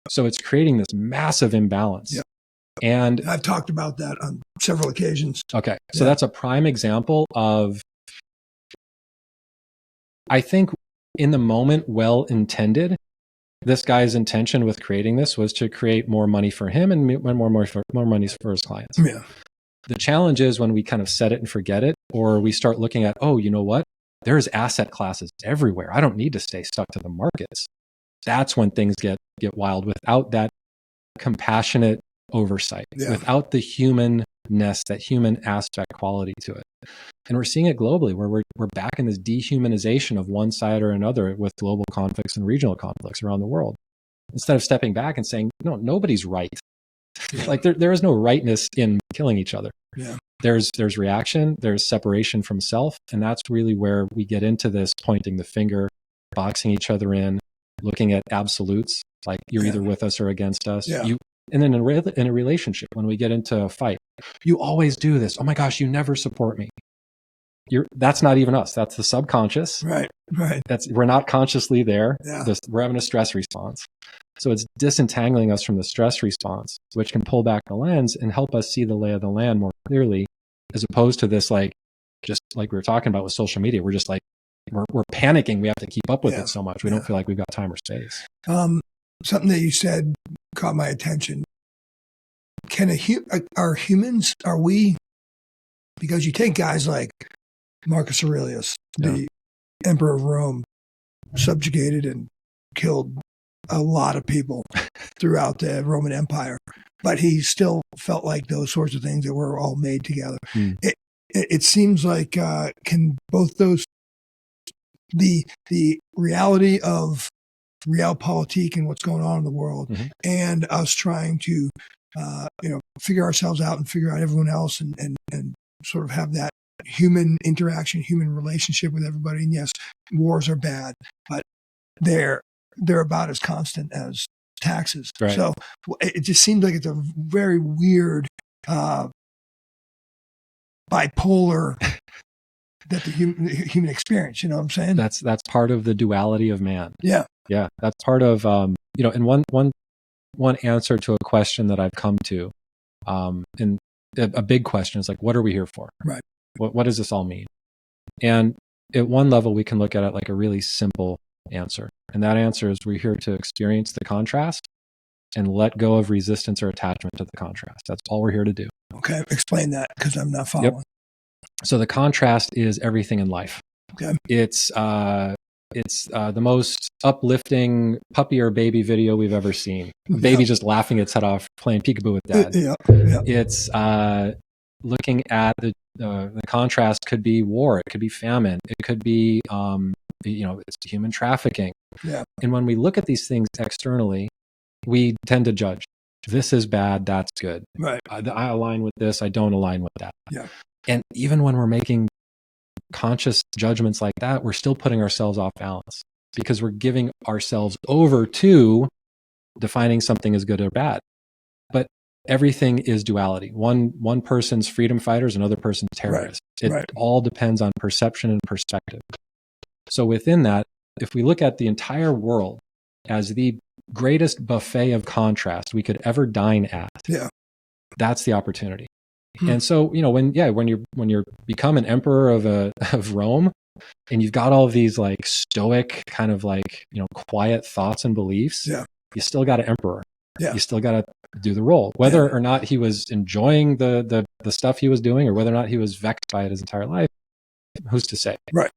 So it's creating this massive imbalance. And I've talked about that on several occasions. Okay. So that's a prime example of, I think in the moment, well-intended, this guy's intention with creating this was to create more money for him and more money for his clients. The challenge is when we kind of set it and forget it, or we start looking at, oh, you know what? There's asset classes everywhere. I don't need to stay stuck to the markets. That's when things get wild without that compassionate oversight, without the humanness, that human aspect quality to it. And we're seeing it globally where we're back in this dehumanization of one side or another with global conflicts and regional conflicts around the world. Instead of stepping back and saying, no, nobody's right. Like there is no rightness in killing each other. There's reaction, there's separation from self. And that's really where we get into this pointing the finger, boxing each other in, looking at absolutes, like you're either with us or against us. And then in a relationship, when we get into a fight, you always do this. Oh my gosh, you never support me. That's not even us. That's the subconscious. Right. We're not consciously there. We're having a stress response. So it's disentangling us from the stress response, which can pull back the lens and help us see the lay of the land more clearly, as opposed to this, like, just like we were talking about with social media. We're just like, we're panicking. We have to keep up with it so much. We don't feel like we've got time or space. Something that you said caught my attention. Are humans, are we, because you take guys like Marcus Aurelius, the emperor of Rome, subjugated and killed a lot of people throughout the Roman Empire, but he still felt like those sorts of things that were all made together. It seems like can both those, the reality of realpolitik and what's going on in the world, and us trying to figure ourselves out and figure out everyone else and sort of have that human interaction, human relationship with everybody. And yes, wars are bad, but they're about as constant as taxes. So it just seems like it's a very weird bipolar that the human experience, you know what I'm saying? That's part of the duality of man. Yeah. That's part of, and one answer to a question that I've come to, and a big question is like, what are we here for? Right. What does this all mean? And at one level, we can look at it like a really simple answer. And that answer is we're here to experience the contrast and let go of resistance or attachment to the contrast. That's all we're here to do. Okay. Explain that, because I'm not following. So the contrast is everything in life. Okay. It's the most uplifting puppy or baby video we've ever seen. A baby just laughing its head off, playing peekaboo with dad. It's looking at the contrast could be war, it could be famine, it could be it's human trafficking. And when we look at these things externally, we tend to judge. This is bad, that's good. Right. I align with this, I don't align with that. And even when we're making conscious judgments like that, we're still putting ourselves off balance because we're giving ourselves over to defining something as good or bad. But everything is duality. One person's freedom fighters, another person's terrorists. It all depends on perception and perspective. So within that, if we look at the entire world as the greatest buffet of contrast we could ever dine at, that's the opportunity. And so, when you become an emperor of Rome, and you've got all of these like stoic kind of like, quiet thoughts and beliefs, you still got an emperor. You still got to do the role, whether or not he was enjoying the stuff he was doing, or whether or not he was vexed by it his entire life. Who's to say? Right.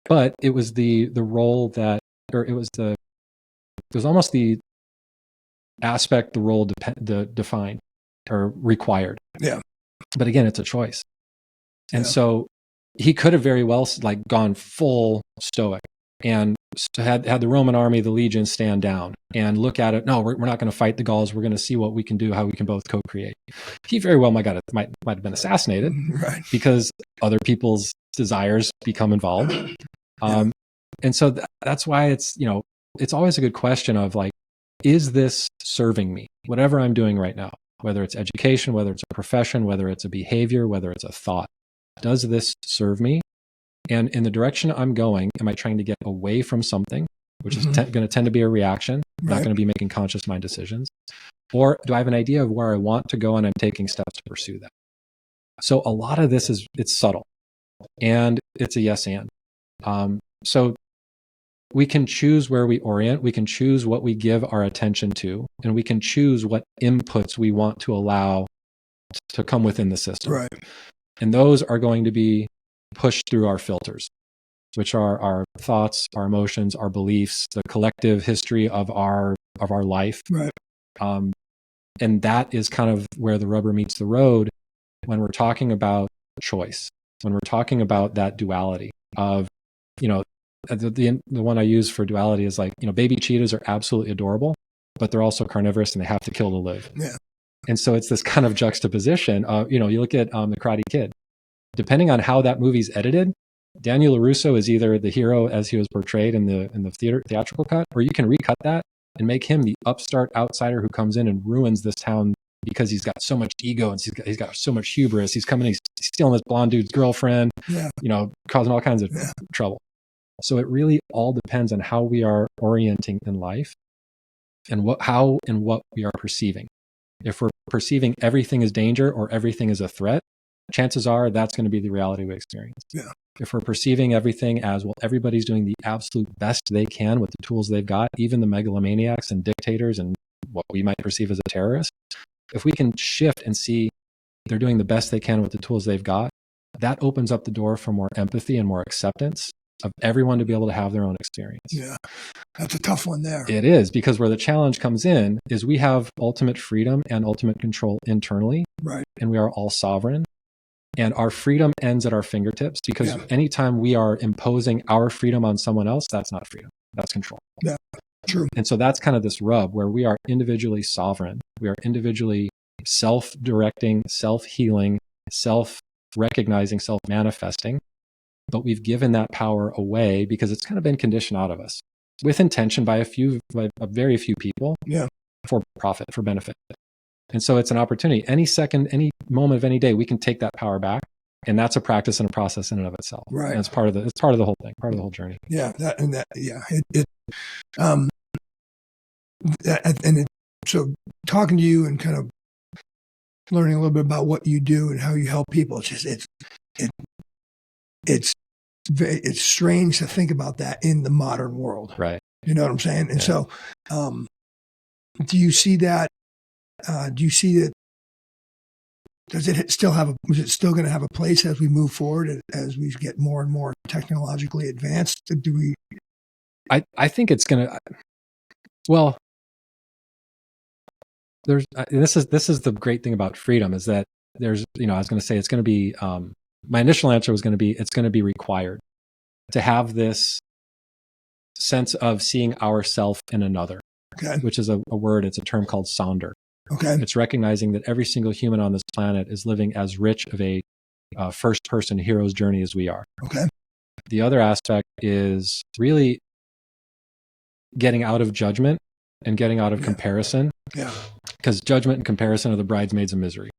But it was the role that, or it was almost the aspect the role defined or required. But again, it's a choice. And so he could have very well like gone full stoic and had the Roman army, the legion, stand down and look at it. No, we're not going to fight the Gauls. We're going to see what we can do, how we can both co-create. He very well might have been assassinated, because other people's desires become involved. And so that's why it's always a good question of like, is this serving me? Whatever I'm doing right now, whether it's education, whether it's a profession, whether it's a behavior, whether it's a thought, does this serve me? And in the direction I'm going, am I trying to get away from something, which is going to tend to be a reaction, not going to be making conscious mind decisions? Or do I have an idea of where I want to go and I'm taking steps to pursue that? So a lot of this it's subtle, and it's a yes and. So we can choose where we orient, we can choose what we give our attention to, and we can choose what inputs we want to allow to come within the system. And those are going to be pushed through our filters, which are our thoughts, our emotions, our beliefs, the collective history of our life. And that is kind of where the rubber meets the road when we're talking about choice, when we're talking about that duality of, the one I use for duality is like, baby cheetahs are absolutely adorable, but they're also carnivorous and they have to kill to live. And so it's this kind of juxtaposition of, you look at The Karate Kid. Depending on how that movie's edited, Daniel LaRusso is either the hero as he was portrayed in the theatrical cut, or you can recut that and make him the upstart outsider who comes in and ruins this town because he's got so much ego and he's got so much hubris. He's coming, he's stealing this blonde dude's girlfriend, causing all kinds of trouble. So it really all depends on how we are orienting in life and what we are perceiving. If we're perceiving everything as danger or everything as a threat, chances are that's going to be the reality we experience. If we're perceiving everything as, well, everybody's doing the absolute best they can with the tools they've got, even the megalomaniacs and dictators and what we might perceive as a terrorist, if we can shift and see they're doing the best they can with the tools they've got, that opens up the door for more empathy and more acceptance of everyone to be able to have their own experience. That's a tough one there. It is, because where the challenge comes in is we have ultimate freedom and ultimate control internally, and we are all sovereign. And our freedom ends at our fingertips, because anytime we are imposing our freedom on someone else, that's not freedom, that's control. True. And so that's kind of this rub where we are individually sovereign. We are individually self-directing, self-healing, self-recognizing, self-manifesting. But we've given that power away because it's kind of been conditioned out of us with intention by a very few people for profit, for benefit. And so it's an opportunity. Any second, any moment of any day, we can take that power back. And that's a practice and a process in and of itself. And it's part of the whole thing, part of the whole journey. So talking to you and kind of learning a little bit about what you do and how you help people, it's strange to think about that in the modern world. You know what I'm saying? And so, do you see that? Do you see that? Is it still going to have a place as we move forward, as we get more and more technologically advanced? I think it's going to. Well, this is the great thing about freedom, is that there's, I was going to say it's going to be. My initial answer was going to be, it's going to be required to have this sense of seeing ourself in another, which is a word. It's a term called sonder. It's recognizing that every single human on this planet is living as rich of a first person hero's journey as we are. Okay. The other aspect is really getting out of judgment and getting out of comparison. Yeah. Because judgment and comparison are the bridesmaids of misery.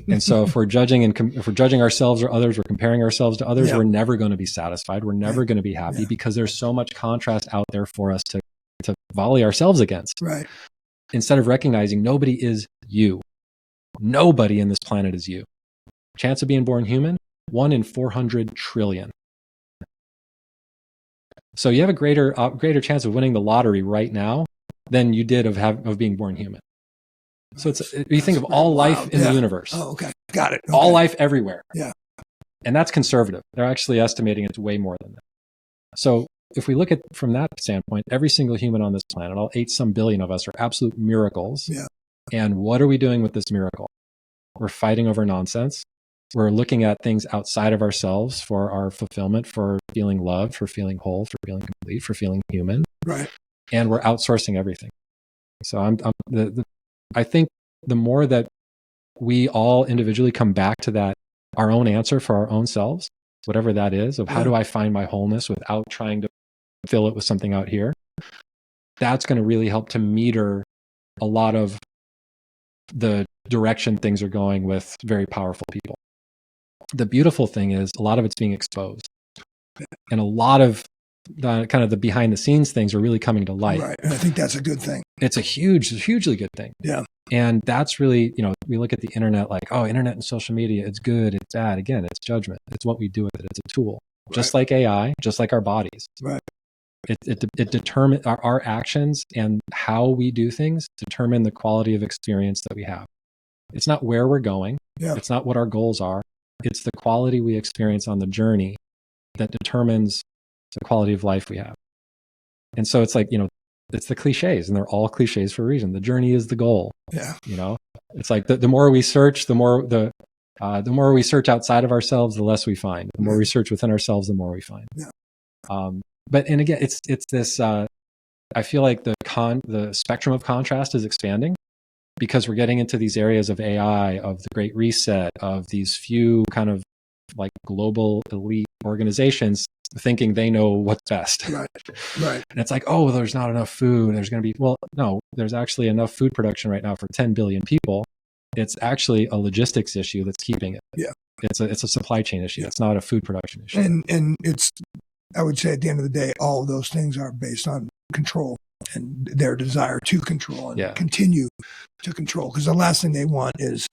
And so if we're judging if we're judging ourselves or others, we're comparing ourselves to others, we're never going to be satisfied. We're never going to be happy because there's so much contrast out there for us to volley ourselves against. Right. Instead of recognizing nobody is you. Nobody in this planet is you. Chance of being born human, 1 in 400 trillion. So you have a greater chance of winning the lottery right now than you did of being born human. So you think of all life in the universe. Oh, okay. Got it. Okay. All life everywhere. Yeah. And that's conservative. They're actually estimating it's way more than that. So if we look at from that standpoint, every single human on this planet, all 8 some billion of us, are absolute miracles. Yeah. And what are we doing with this miracle? We're fighting over nonsense. We're looking at things outside of ourselves for our fulfillment, for feeling loved, for feeling whole, for feeling complete, for feeling human. Right. And we're outsourcing everything. So I think the more that we all individually come back to that, our own answer for our own selves, whatever that is, of how do I find my wholeness without trying to fill it with something out here, that's going to really help to meter a lot of the direction things are going with very powerful people. The beautiful thing is a lot of it's being exposed. And a lot of the kind of the behind the scenes things are really coming to light. Right. And I think that's a good thing. It's a hugely good thing. Yeah. And that's really, we look at the internet like, oh, internet and social media, it's good, it's bad. Again, it's judgment. It's what we do with it. It's a tool. Right. Just like AI, just like our bodies. Right. It determines our actions and how we do things determine the quality of experience that we have. It's not where we're going. Yeah. It's not what our goals are. It's the quality we experience on the journey that determines the quality of life we have. And so it's like, it's the cliches, and they're all cliches for a reason. The journey is the goal. Yeah. It's like the more we search, the more we search outside of ourselves, the less we find. The more we search within ourselves, the more we find. Yeah. And again, it's this. I feel like the spectrum of contrast is expanding because we're getting into these areas of AI, of the Great Reset, of these few kind of like global elite organizations thinking they know what's best. Right. Right. And it's like, oh, there's not enough food. There's going to be, well, no, there's actually enough food production right now for 10 billion people. It's actually a logistics issue that's keeping it. Yeah. It's a supply chain issue. Yeah. It's not a food production issue. And it's, I would say at the end of the day, all of those things are based on control and their desire to control and continue to control. Because the last thing they want is,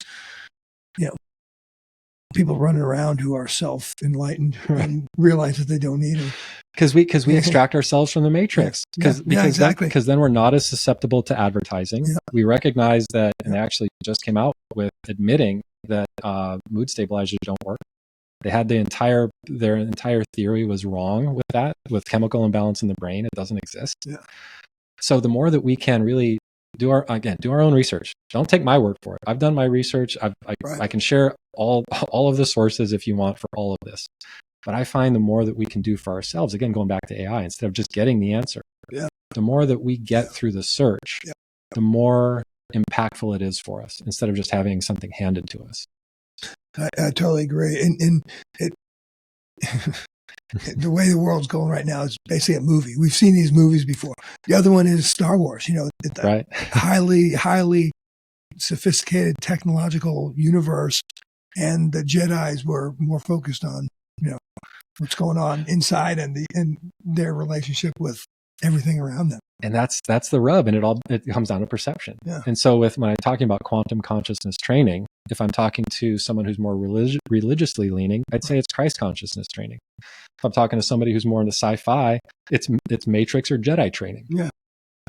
people running around who are self-enlightened and realize that they don't need it. Because we extract ourselves from the matrix. Exactly. Because then we're not as susceptible to advertising. Yeah. We recognize that, and they actually just came out with admitting that mood stabilizers don't work. They had their entire theory was wrong with that, with chemical imbalance in the brain. It doesn't exist. Yeah. So the more that we can really do our own research. Don't take my word for it. I've done my research. I can share all of the sources if you want for all of this. But I find the more that we can do for ourselves, again, going back to AI, instead of just getting the answer, the more that we get through the search, the more impactful it is for us, instead of just having something handed to us. I totally agree. And it the way the world's going right now is basically a movie. We've seen these movies before. The other one is Star Wars, right. highly sophisticated technological universe. And the Jedis were more focused on, what's going on inside and their relationship with everything around them. And that's the rub. And it comes down to perception. Yeah. And so when I'm talking about quantum consciousness training, if I'm talking to someone who's more religiously leaning, I'd say it's Christ consciousness training. If I'm talking to somebody who's more into sci-fi, it's Matrix or Jedi training. Yeah.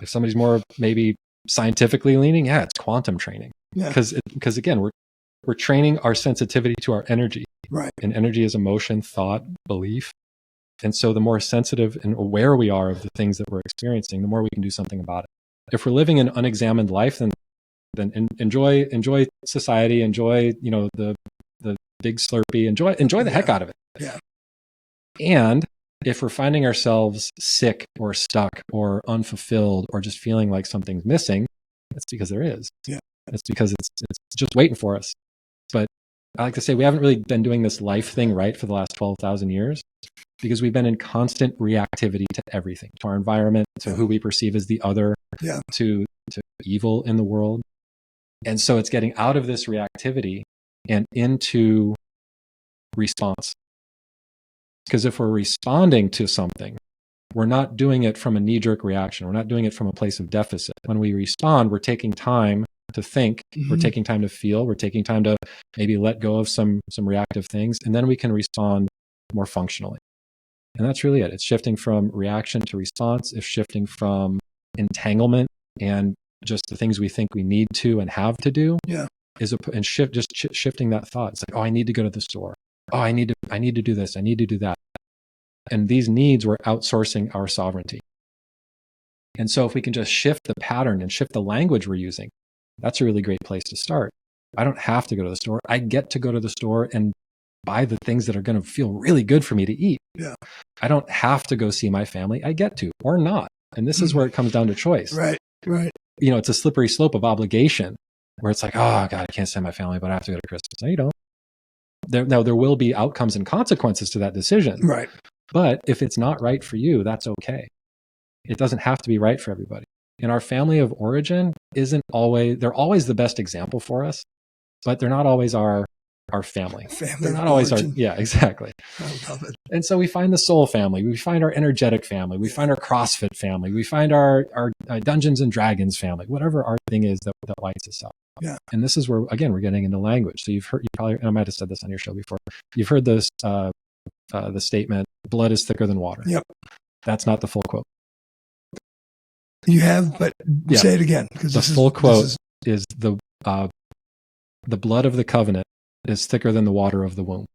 If somebody's more maybe scientifically leaning, it's quantum training. Yeah. Because again, we're training our sensitivity to our energy. Right. And energy is emotion, thought, belief. And so the more sensitive and aware we are of the things that we're experiencing, the more we can do something about it. If we're living an unexamined life, then enjoy society, enjoy, the big Slurpee, enjoy the heck out of it. Yeah. And if we're finding ourselves sick or stuck or unfulfilled or just feeling like something's missing, it's because there is. Yeah. It's because it's just waiting for us. But I like to say we haven't really been doing this life thing right for the last 12,000 years because we've been in constant reactivity to everything, to our environment, to who we perceive as the other, to evil in the world. And so it's getting out of this reactivity and into response. Because if we're responding to something, we're not doing it from a knee-jerk reaction. We're not doing it from a place of deficit. When we respond, we're taking time to think, we're taking time to feel, we're taking time to maybe let go of some reactive things, and then we can respond more functionally. And that's really it. It's shifting from reaction to response. It's shifting from entanglement and just the things we think we need to and have to do. And shifting that thought. It's like, oh, I need to go to the store. Oh, I need to do this. I need to do that. And these needs, we're outsourcing our sovereignty. And so if we can just shift the pattern and shift the language we're using, that's a really great place to start. I don't have to go to the store. I get to go to the store and buy the things that are going to feel really good for me to eat. I don't have to go see my family. I get to, or not. And this is where it comes down to choice. Right. It's a slippery slope of obligation where it's like, oh God, I can't send my family, but I have to go to Christmas. No, you don't. There will be outcomes and consequences to that decision. Right. But if it's not right for you, that's okay. It doesn't have to be right for everybody. And our family of origin they're always the best example for us, but they're not always our family. They're not always origin. Yeah, exactly. I love it. And so we find the soul family, we find our energetic family, we find our CrossFit family, we find our Dungeons and Dragons family, whatever our thing is that lights us up. And this is where, again, we're getting into language. So you probably, and I might have said this on your show before, you've heard this, the statement, blood is thicker than water. That's not the full quote. You have, but say it again. The full quote is the blood of the covenant is thicker than the water of the womb.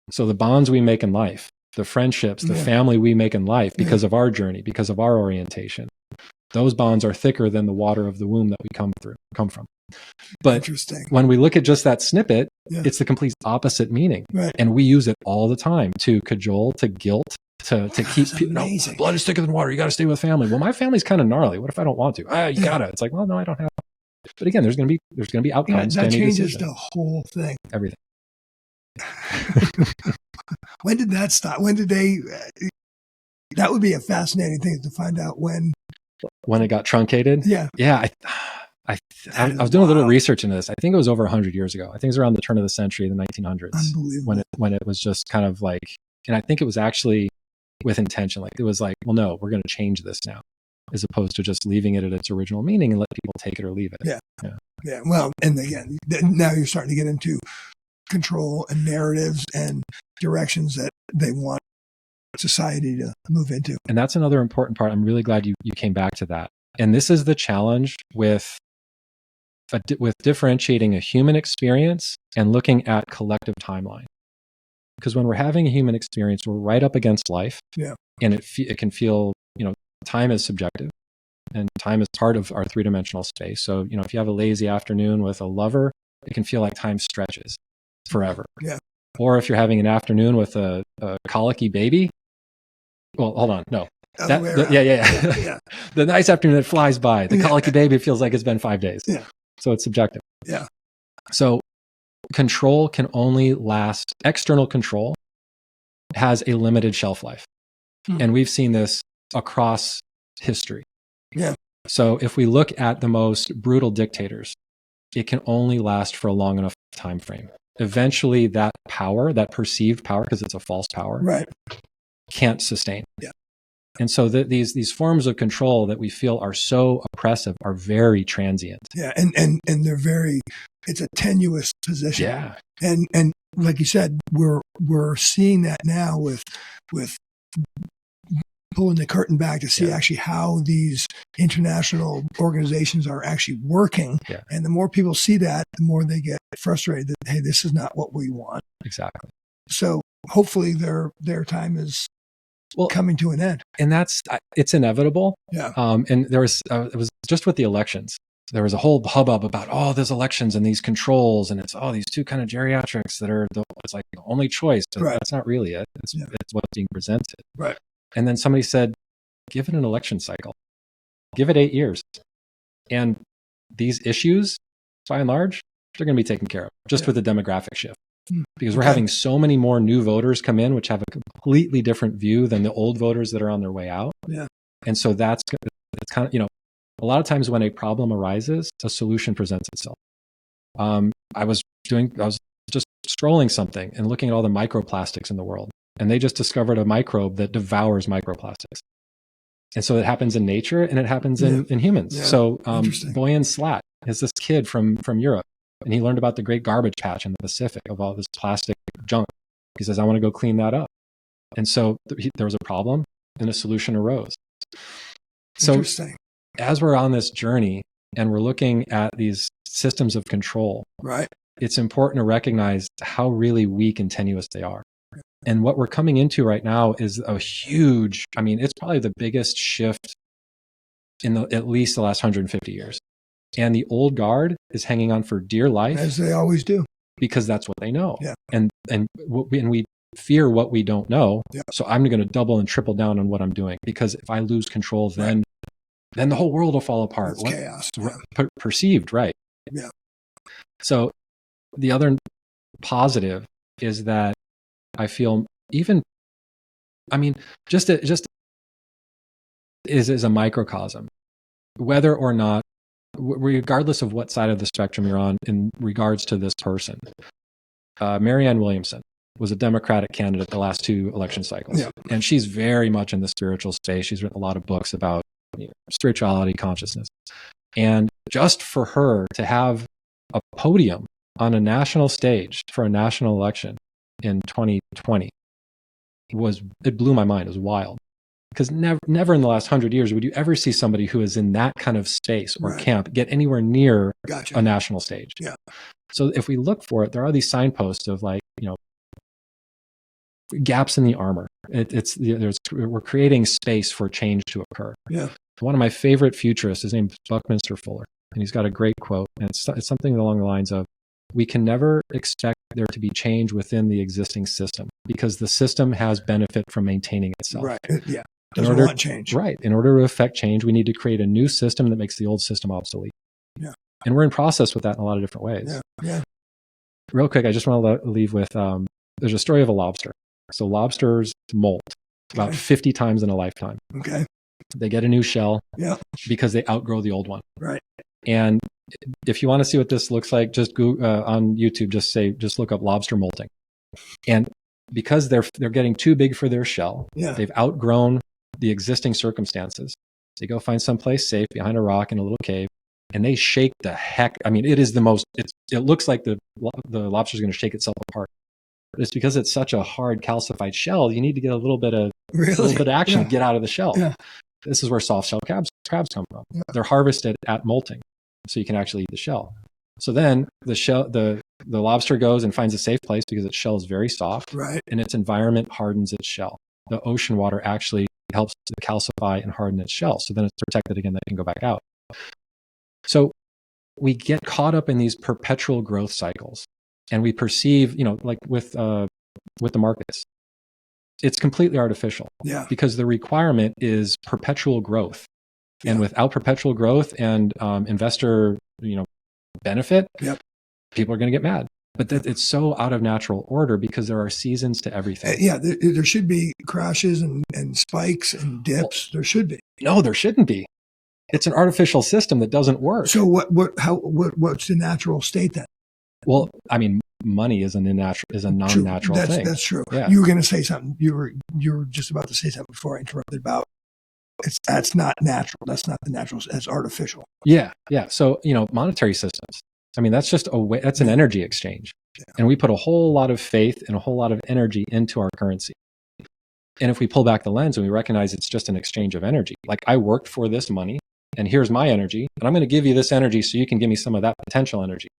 So the bonds we make in life, the friendships, the family we make in life because of our journey, because of our orientation, those bonds are thicker than the water of the womb that we come from. But when we look at just that snippet, it's the complete opposite meaning. And we use it all the time to cajole, to guilt, to keep people, no, blood is thicker than water. You got to stay with family. Well, my family's kind of gnarly. What if I don't want to? You gotta. It's like, well, no, I don't have to. But again, there's going to be outcomes. That to any changes decision. the whole thing. Everything. When did that stop? When did they? That would be a fascinating thing to find out when it got truncated. Yeah. I was doing a little research into this. I think it was over 100 years ago. I think it was around the turn of the century, the 1900s. Unbelievable. When it was just kind of like, and I think it was actually with intention. Like it was like, well, no, we're going to change this now, as opposed to just leaving it at its original meaning and let people take it or leave it. Yeah. Well, and again, now you're starting to get into control and narratives and directions that they want society to move into. And that's another important part. I'm really glad you came back to that. And this is the challenge with differentiating a human experience and looking at collective timeline. Because when we're having a human experience, we're right up against life. And it can feel, time is subjective and time is part of our three-dimensional space. So, if you have a lazy afternoon with a lover, it can feel like time stretches forever. Or if you're having an afternoon with a colicky baby, well, hold on, no. The nice afternoon that flies by, the colicky baby feels like it's been 5 days. So it's subjective. So control can only last, external control has a limited shelf life. And we've seen this across history. So if we look at the most brutal dictators, it can only last for a long enough time frame. Eventually that power, that perceived power, because it's a false power, can't sustain. And so these forms of control that we feel are so oppressive are very transient. And they're very, it's a tenuous position. And like you said, we're seeing that now with pulling the curtain back to see actually how these international organizations are actually working. And the more people see that, the more they get frustrated that, hey, this is not what we want. Exactly. So hopefully their time is coming to an end. And it's inevitable. And there was, it was just with the elections. There was a whole hubbub about, there's elections and these controls, and it's, these two kind of geriatrics that are, it's like the only choice. That's not really it. It's what's being presented. And then somebody said, give it an election cycle. Give it 8 years. And these issues, by and large, they're going to be taken care of just with the demographic shift. Because we're Okay. having so many more new voters come in, which have a completely different view than the old voters that are on their way out. Yeah. And so it's kind of, a lot of times when a problem arises, a solution presents itself. I was just scrolling something and looking at all the microplastics in the world. And they just discovered a microbe that devours microplastics. And so it happens in nature and it happens in humans. Yeah. So Interesting. Boyan Slat is this kid from Europe. And he learned about the great garbage patch in the Pacific of all this plastic junk. He says, I want to go clean that up. And so there was a problem and a solution arose. So Interesting. as we're on this journey and we're looking at these systems of control, Right. it's important to recognize how really weak and tenuous they are. And what we're coming into right now is a huge, it's probably the biggest shift in at least the last 150 years. And the old guard is hanging on for dear life. As they always do. Because that's what they know. Yeah. And we fear what we don't know. Yeah. So I'm going to double and triple down on what I'm doing. Because if I lose control, then the whole world will fall apart. It's chaos. Perceived, right? Yeah. So the other positive is that I feel just is a microcosm, whether or not, regardless of what side of the spectrum you're on in regards to this person. Marianne Williamson was a Democratic candidate the last 2 election cycles. Yeah. And she's very much in the spiritual space. She's written a lot of books about spirituality, consciousness. And just for her to have a podium on a national stage for a national election in 2020 it blew my mind. It was wild. Because never in the last 100 years would you ever see somebody who is in that kind of space or camp get anywhere near a national stage. Yeah. So if we look for it, there are these signposts of gaps in the armor. We're creating space for change to occur. Yeah. One of my favorite futurists, his name is Buckminster Fuller, and he's got a great quote, and it's something along the lines of, we can never expect there to be change within the existing system because the system has benefit from maintaining itself. Right. Yeah. Doesn't want change. Right. In order to affect change, we need to create a new system that makes the old system obsolete. Yeah. And we're in process with that in a lot of different ways. Yeah. Yeah. Real quick, I just want to leave with, there's a story of a lobster. So lobsters molt about 50 times in a lifetime. Okay. They get a new shell because they outgrow the old one. Right. And if you want to see what this looks like, just go on YouTube, just look up lobster molting. And because they're getting too big for their shell, they've outgrown the existing circumstances. They go find someplace safe behind a rock in a little cave, and they shake the heck. It is it looks like the lobster's going to shake itself apart. But it's because it's such a hard calcified shell, you need to get a little bit of action to get out of the shell. Yeah. This is where soft shell crabs come from. Yeah. They're harvested at molting, so you can actually eat the shell. So then the lobster goes and finds a safe place because its shell is very soft, and its environment hardens its shell. The ocean water actually helps to calcify and harden its shell, so then it's protected again, that it can go back out. So we get caught up in these perpetual growth cycles, and we perceive, like with the markets, it's completely artificial. Yeah. Because the requirement is perpetual growth, and without perpetual growth and investor, benefit, people are going to get mad. But it's so out of natural order because there are seasons to everything. There should be crashes and spikes and dips. There should be. No, there shouldn't be. It's an artificial system that doesn't work. So what's the natural state then? Well, money is a non-natural thing. That's true. Yeah. You were going to say something. You were just about to say something before I interrupted about that's not natural. That's not the natural. That's artificial. Yeah. Yeah. So, monetary systems. That's just that's an energy exchange. Yeah. And we put a whole lot of faith and a whole lot of energy into our currency. And if we pull back the lens and we recognize it's just an exchange of energy, like I worked for this money and here's my energy, and I'm going to give you this energy so you can give me some of that potential energy,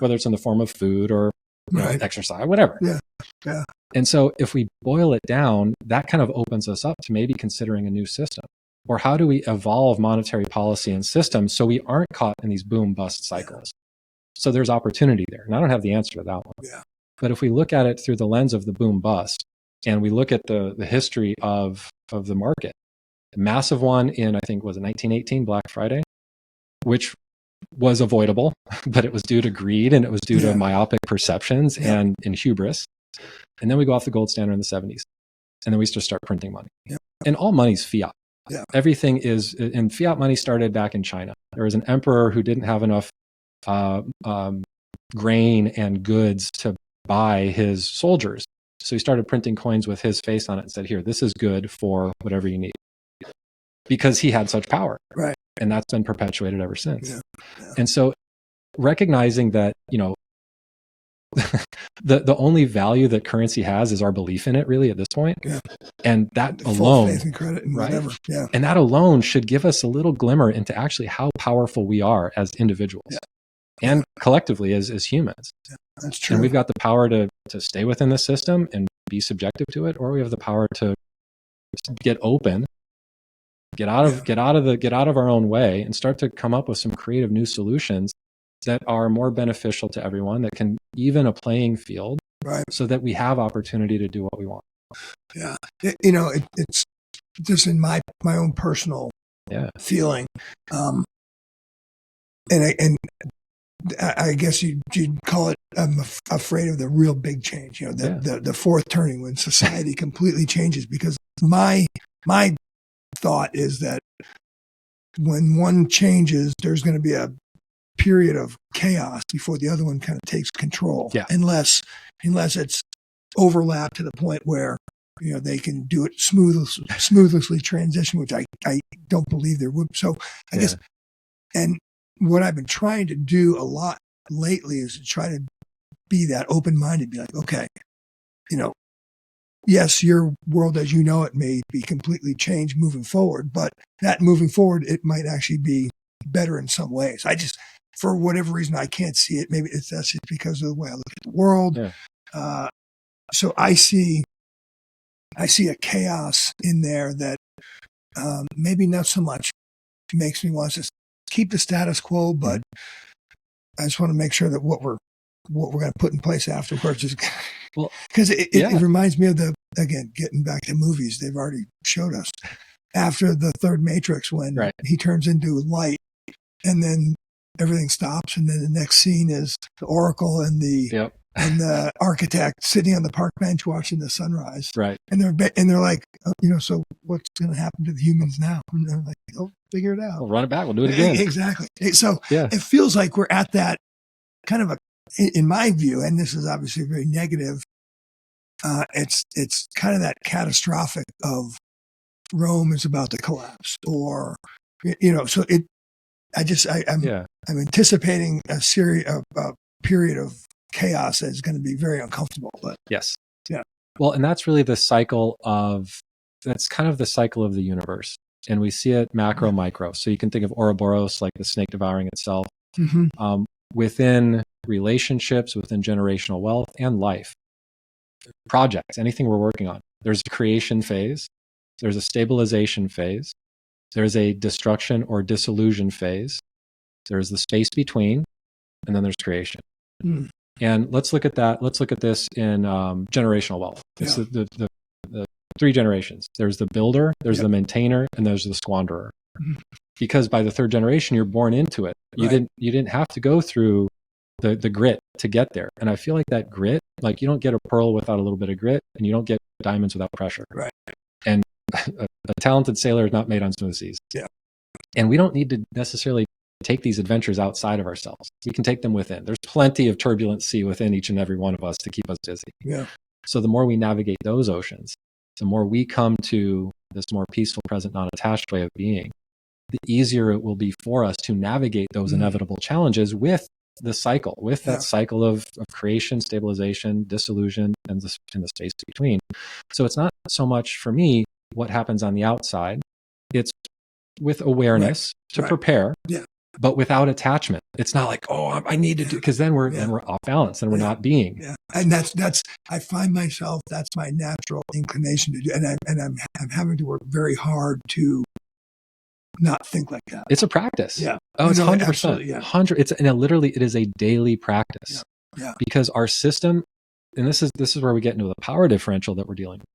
whether it's in the form of food or exercise, whatever. Yeah. Yeah. And so if we boil it down, that kind of opens us up to maybe considering a new system. Or how do we evolve monetary policy and systems so we aren't caught in these boom bust cycles? So there's opportunity there. And I don't have the answer to that one. Yeah. But if we look at it through the lens of the boom bust, and we look at the history of the market, a massive one in, I think, was it 1918, Black Friday, which was avoidable, but it was due to greed and it was due to myopic perceptions and hubris. And then we go off the gold standard in the 70s. And then we just start printing money. And all money's fiat. Everything is, and fiat money started back in China. There was an emperor who didn't have enough grain and goods to buy his soldiers. So he started printing coins with his face on it and said, here, this is good for whatever you need. Because he had such power. Right. And that's been perpetuated ever since. And so recognizing that, you know, the only value that currency has is our belief in it, really, at this point. And that alone, faith and credit and whatever. And that alone should give us a little glimmer into actually how powerful we are as individuals and collectively as humans. That's true. And we've got the power to stay within the system and be subjective to it, or we have the power to get open, get out of our own way, and start to come up with some creative new solutions that are more beneficial to everyone, that can even a playing field, so that we have opportunity to do what we want. You know, it's just in my own personal feeling, and I guess you'd call it, I'm afraid of the real big change. You know, the fourth turning, when society completely changes, because my thought is that when one changes, there's going to be a period of chaos before the other one kind of takes control. Unless it's overlapped to the point where, you know, they can do it smoothly transition, which I don't believe there would. So I guess, and what I've been trying to do a lot lately is to try to be that open-minded, be like, okay, you know, yes, your world as you know it may be completely changed moving forward, but that moving forward, it might actually be better in some ways. I just, for whatever reason, I can't see it. Maybe that's just because of the way I look at the world. So I see a chaos in there that maybe not so much makes me want to just keep the status quo, but I just want to make sure that what we're going to put in place afterwards is, well, because it reminds me of again, getting back to movies, they've already showed us after the third Matrix, when he turns into light and then everything stops, and then the next scene is the Oracle and the architect sitting on the park bench watching the sunrise. And they're like, you know, so what's going to happen to the humans now? And they're like, oh, figure it out. We'll run it back. We'll do it again. Exactly. So it feels like we're at that kind of in my view, and this is obviously very negative. It's kind of that catastrophic of Rome is about to collapse, or, you know, so I'm anticipating a period of chaos that is going to be very uncomfortable. But well, and that's really the cycle that's kind of the cycle of the universe, and we see it macro, micro. So you can think of Ouroboros like the snake devouring itself, within relationships, within generational wealth and life, projects, anything we're working on. There's a creation phase, there's a stabilization phase, there's a destruction or dissolution phase, there's the space between, and then there's creation. And let's look at that. Let's look at this in generational wealth. It's the three generations. There's the builder, there's the maintainer, and there's the squanderer. Because by the third generation, you're born into it. You didn't have to go through the grit to get there. And I feel like that grit, like you don't get a pearl without a little bit of grit, and you don't get diamonds without pressure. And a talented sailor is not made on smooth seas. And we don't need to necessarily take these adventures outside of ourselves. We can take them within. There's plenty of turbulent sea within each and every one of us to keep us busy. So the more we navigate those oceans, the more we come to this more peaceful, present, non-attached way of being, the easier it will be for us to navigate those inevitable challenges with the cycle, with that cycle of creation, stabilization, dissolution, and the space between. So it's not so much for me what happens on the outside. It's with awareness to prepare, but without attachment. It's not like, oh, I need to do, because then we're off balance and we're not being. And that's I find myself, that's my natural inclination to do, and I'm having to work very hard to not think like that. It's a practice. Oh, it's 100%. 100. It is a daily practice. Because our system, and this is where we get into the power differential that we're dealing with.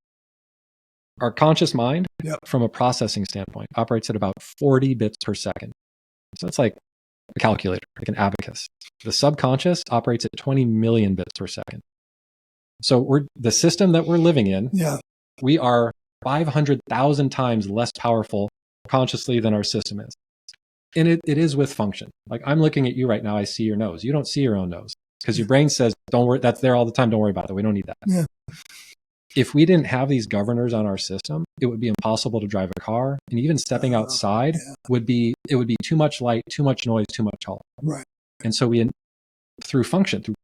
Our conscious mind, from a processing standpoint, operates at about 40 bits per second. So it's like a calculator, like an abacus. The subconscious operates at 20 million bits per second. So the system that we're living in, we are 500,000 times less powerful consciously than our system is. And it is with function. Like I'm looking at you right now, I see your nose. You don't see your own nose because your brain says, don't worry, that's there all the time. Don't worry about it. We don't need that. Yeah. If we didn't have these governors on our system, it would be impossible to drive a car. And even stepping outside would be too much light, too much noise, too much all. Right. And so through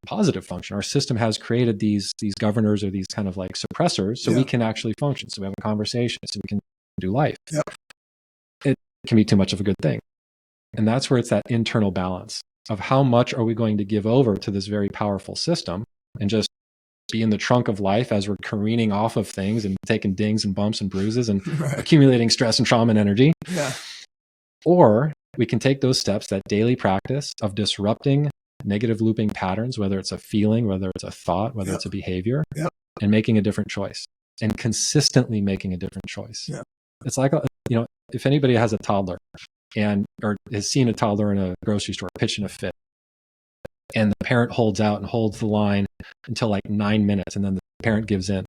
positive function, our system has created these governors or these kind of like suppressors so we can actually function. So we have a conversation, so we can do life. Yep. It can be too much of a good thing. And that's where it's that internal balance of how much are we going to give over to this very powerful system and just be in the trunk of life as we're careening off of things and taking dings and bumps and bruises and accumulating stress and trauma and energy. Yeah. Or we can take those steps, that daily practice of disrupting negative looping patterns, whether it's a feeling, whether it's a thought, whether it's a behavior, and making a different choice and consistently making a different choice. Yeah. It's like, if anybody has a toddler or has seen a toddler in a grocery store pitching a fit, and the parent holds out and holds the line until like 9 minutes, and then the parent gives in.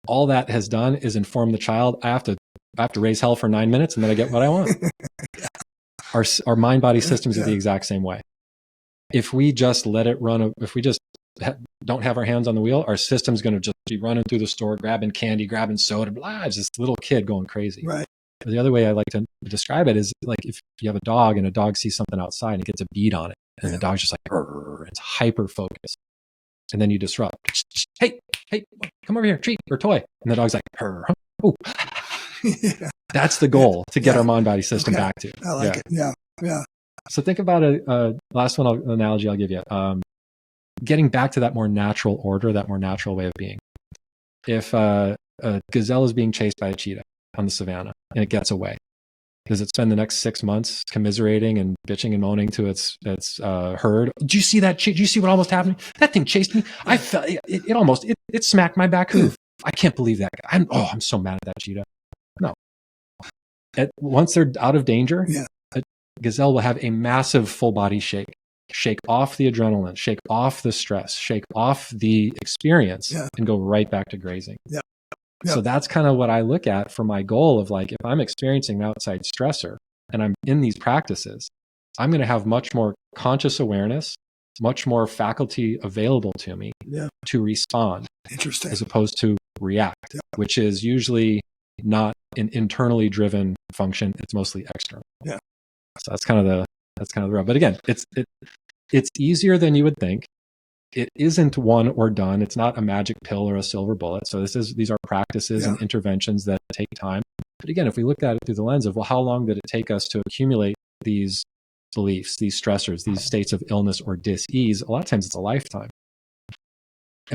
All that has done is inform the child, I have to raise hell for 9 minutes and then I get what I want. Our mind body systems are the exact same way. If we just let it run, if we just don't have our hands on the wheel, our system's going to just be running through the store, grabbing candy, grabbing soda, blah, it's this little kid going crazy. Right. But the other way I like to describe it is like if you have a dog and a dog sees something outside and it gets a bead on it, and the dog's just like, it's hyper focused. And then you disrupt. Hey, come over here, treat or toy. And the dog's like, oh. That's the goal to get our mind body system back to. I like it. Yeah. So think about a last analogy I'll give you. Getting back to that more natural order, that more natural way of being. If a gazelle is being chased by a cheetah on the savannah and it gets away, does it spend the next 6 months commiserating and bitching and moaning to its herd? Did you see that? Did you see what almost happened? That thing chased me. I felt it almost smacked my back hoof. I can't believe that guy. I'm so mad at that cheetah. No. Once they're out of danger, a gazelle will have a massive full body shake off the adrenaline, shake off the stress, shake off the experience, and go right back to grazing. Yeah. So that's kind of what I look at for my goal of like, if I'm experiencing an outside stressor and I'm in these practices, I'm going to have much more conscious awareness, much more faculty available to me to respond. Interesting. As opposed to react, which is usually not an internally driven function. It's mostly external. Yeah. So that's kind of the road. But again, it's easier than you would think. It isn't one or done. It's not a magic pill or a silver bullet. So these are practices and interventions that take time. But again, if we looked at it through the lens of, well, how long did it take us to accumulate these beliefs, these stressors, these states of illness or dis-ease? A lot of times it's a lifetime.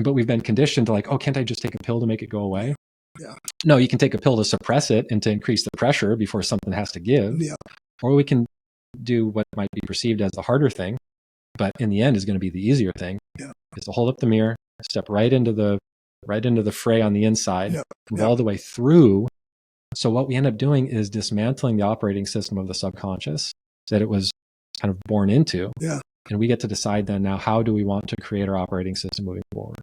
But we've been conditioned to like, can't I just take a pill to make it go away? Yeah. No, you can take a pill to suppress it and to increase the pressure before something has to give. Yeah. Or we can do what might be perceived as the harder thing, but in the end is going to be the easier thing. Yeah. Is to hold up the mirror, step right into the fray on the inside, move all the way through. So what we end up doing is dismantling the operating system of the subconscious that it was kind of born into. Yeah. And we get to decide then now, how do we want to create our operating system moving forward?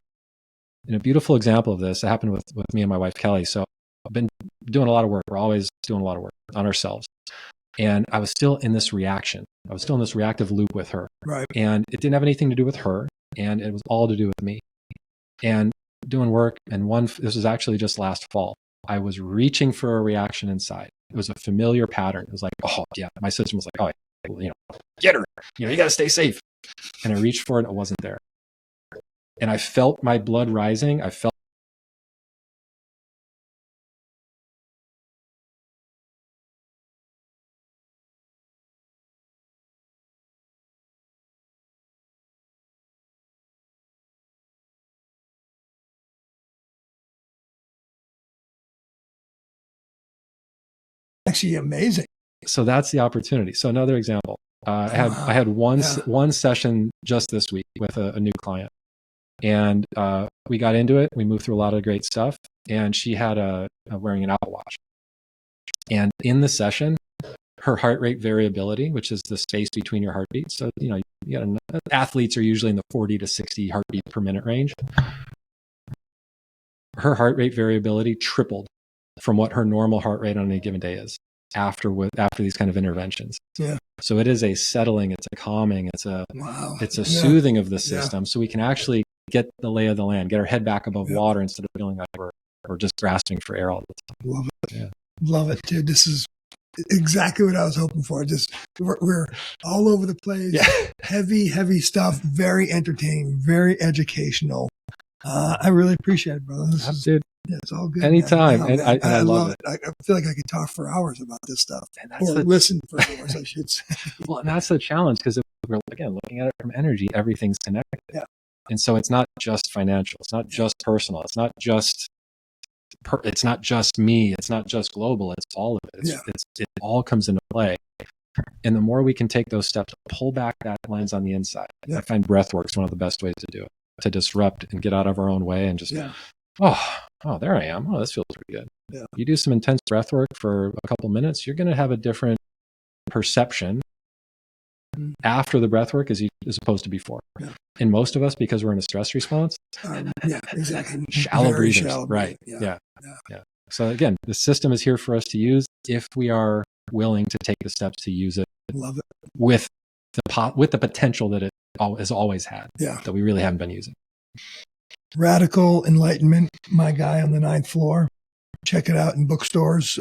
And a beautiful example of this, it happened with me and my wife, Kelly. So I've been doing a lot of work. We're always doing a lot of work on ourselves. And I was still in this reaction. I was still in this reactive loop with her. Right. And it didn't have anything to do with her. And it was all to do with me. And doing work, and this was actually just last fall. I was reaching for a reaction inside. It was a familiar pattern. It was like, my system was like, get her. You got to stay safe. And I reached for it. It wasn't there. And I felt my blood rising. I felt actually amazing. So that's the opportunity. So another example, I had one session just this week with a new client, and we got into it. We moved through a lot of great stuff, and she had wearing an Apple Watch. And in the session, her heart rate variability, which is the space between your heartbeats. So, you got athletes are usually in the 40 to 60 heartbeats per minute range. Her heart rate variability tripled from what her normal heart rate on any given day is after these kind of interventions. Yeah. So it is a settling, it's a calming, it's a soothing of the system. So we can actually get the lay of the land, get our head back above water instead of feeling like we're just grasping for air all the time. Love it. Love it, dude. This is exactly what I was hoping for. Just we're all over the place. Heavy stuff. Very entertaining. Very educational. I really appreciate it, brother. Dude, it's all good. Anytime. No, and I love it. I feel like I could talk for hours about this stuff, or listen for hours, I should say. Well, and that's the challenge, because if we're again looking at it from energy, everything's connected. Yeah. And so it's not just financial. It's not just personal. It's not just me. It's not just global. It's all of it. It all comes into play. And the more we can take those steps, pull back that lens on the inside. I find breath work is one of the best ways to do it, to disrupt and get out of our own way and just, oh, there I am. Oh, this feels pretty good. Yeah. You do some intense breath work for a couple minutes, you're going to have a different perception after the breath work as opposed to before. Yeah. And most of us, because we're in a stress response, exactly. Shallow breathers. Shallow right. breathing. Yeah. So again, the system is here for us to use if we are willing to take the steps to use it. Love it. With the potential that it has always had. Yeah. That we really haven't been using. Radical Enlightenment, my guy on the 9th floor. Check it out in bookstores.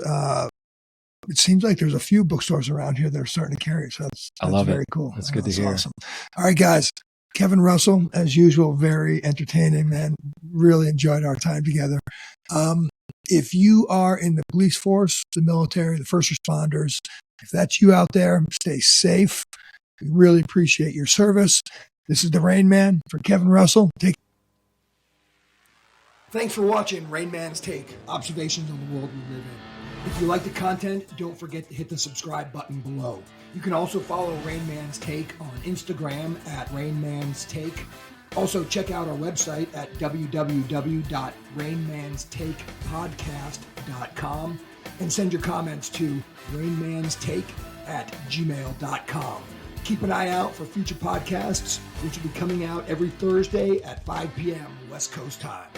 It seems like there's a few bookstores around here that are starting to carry it. So that's very cool. That's good to hear. Awesome. All right, guys. Kevin Russell, as usual, very entertaining, man. Really enjoyed our time together. If you are in the police force, the military, the first responders, if that's you out there, stay safe. We really appreciate your service. This is the Rain Man for Kevin Russell. Thanks for watching Rain Man's Take, Observations on the World We Live In. If you like the content, don't forget to hit the subscribe button below. You can also follow Rain Man's Take on Instagram at Rain Man's Take. Also, check out our website at www.rainmanstakepodcast.com and send your comments to rainmanstake@gmail.com. Keep an eye out for future podcasts, which will be coming out every Thursday at 5 p.m. West Coast time.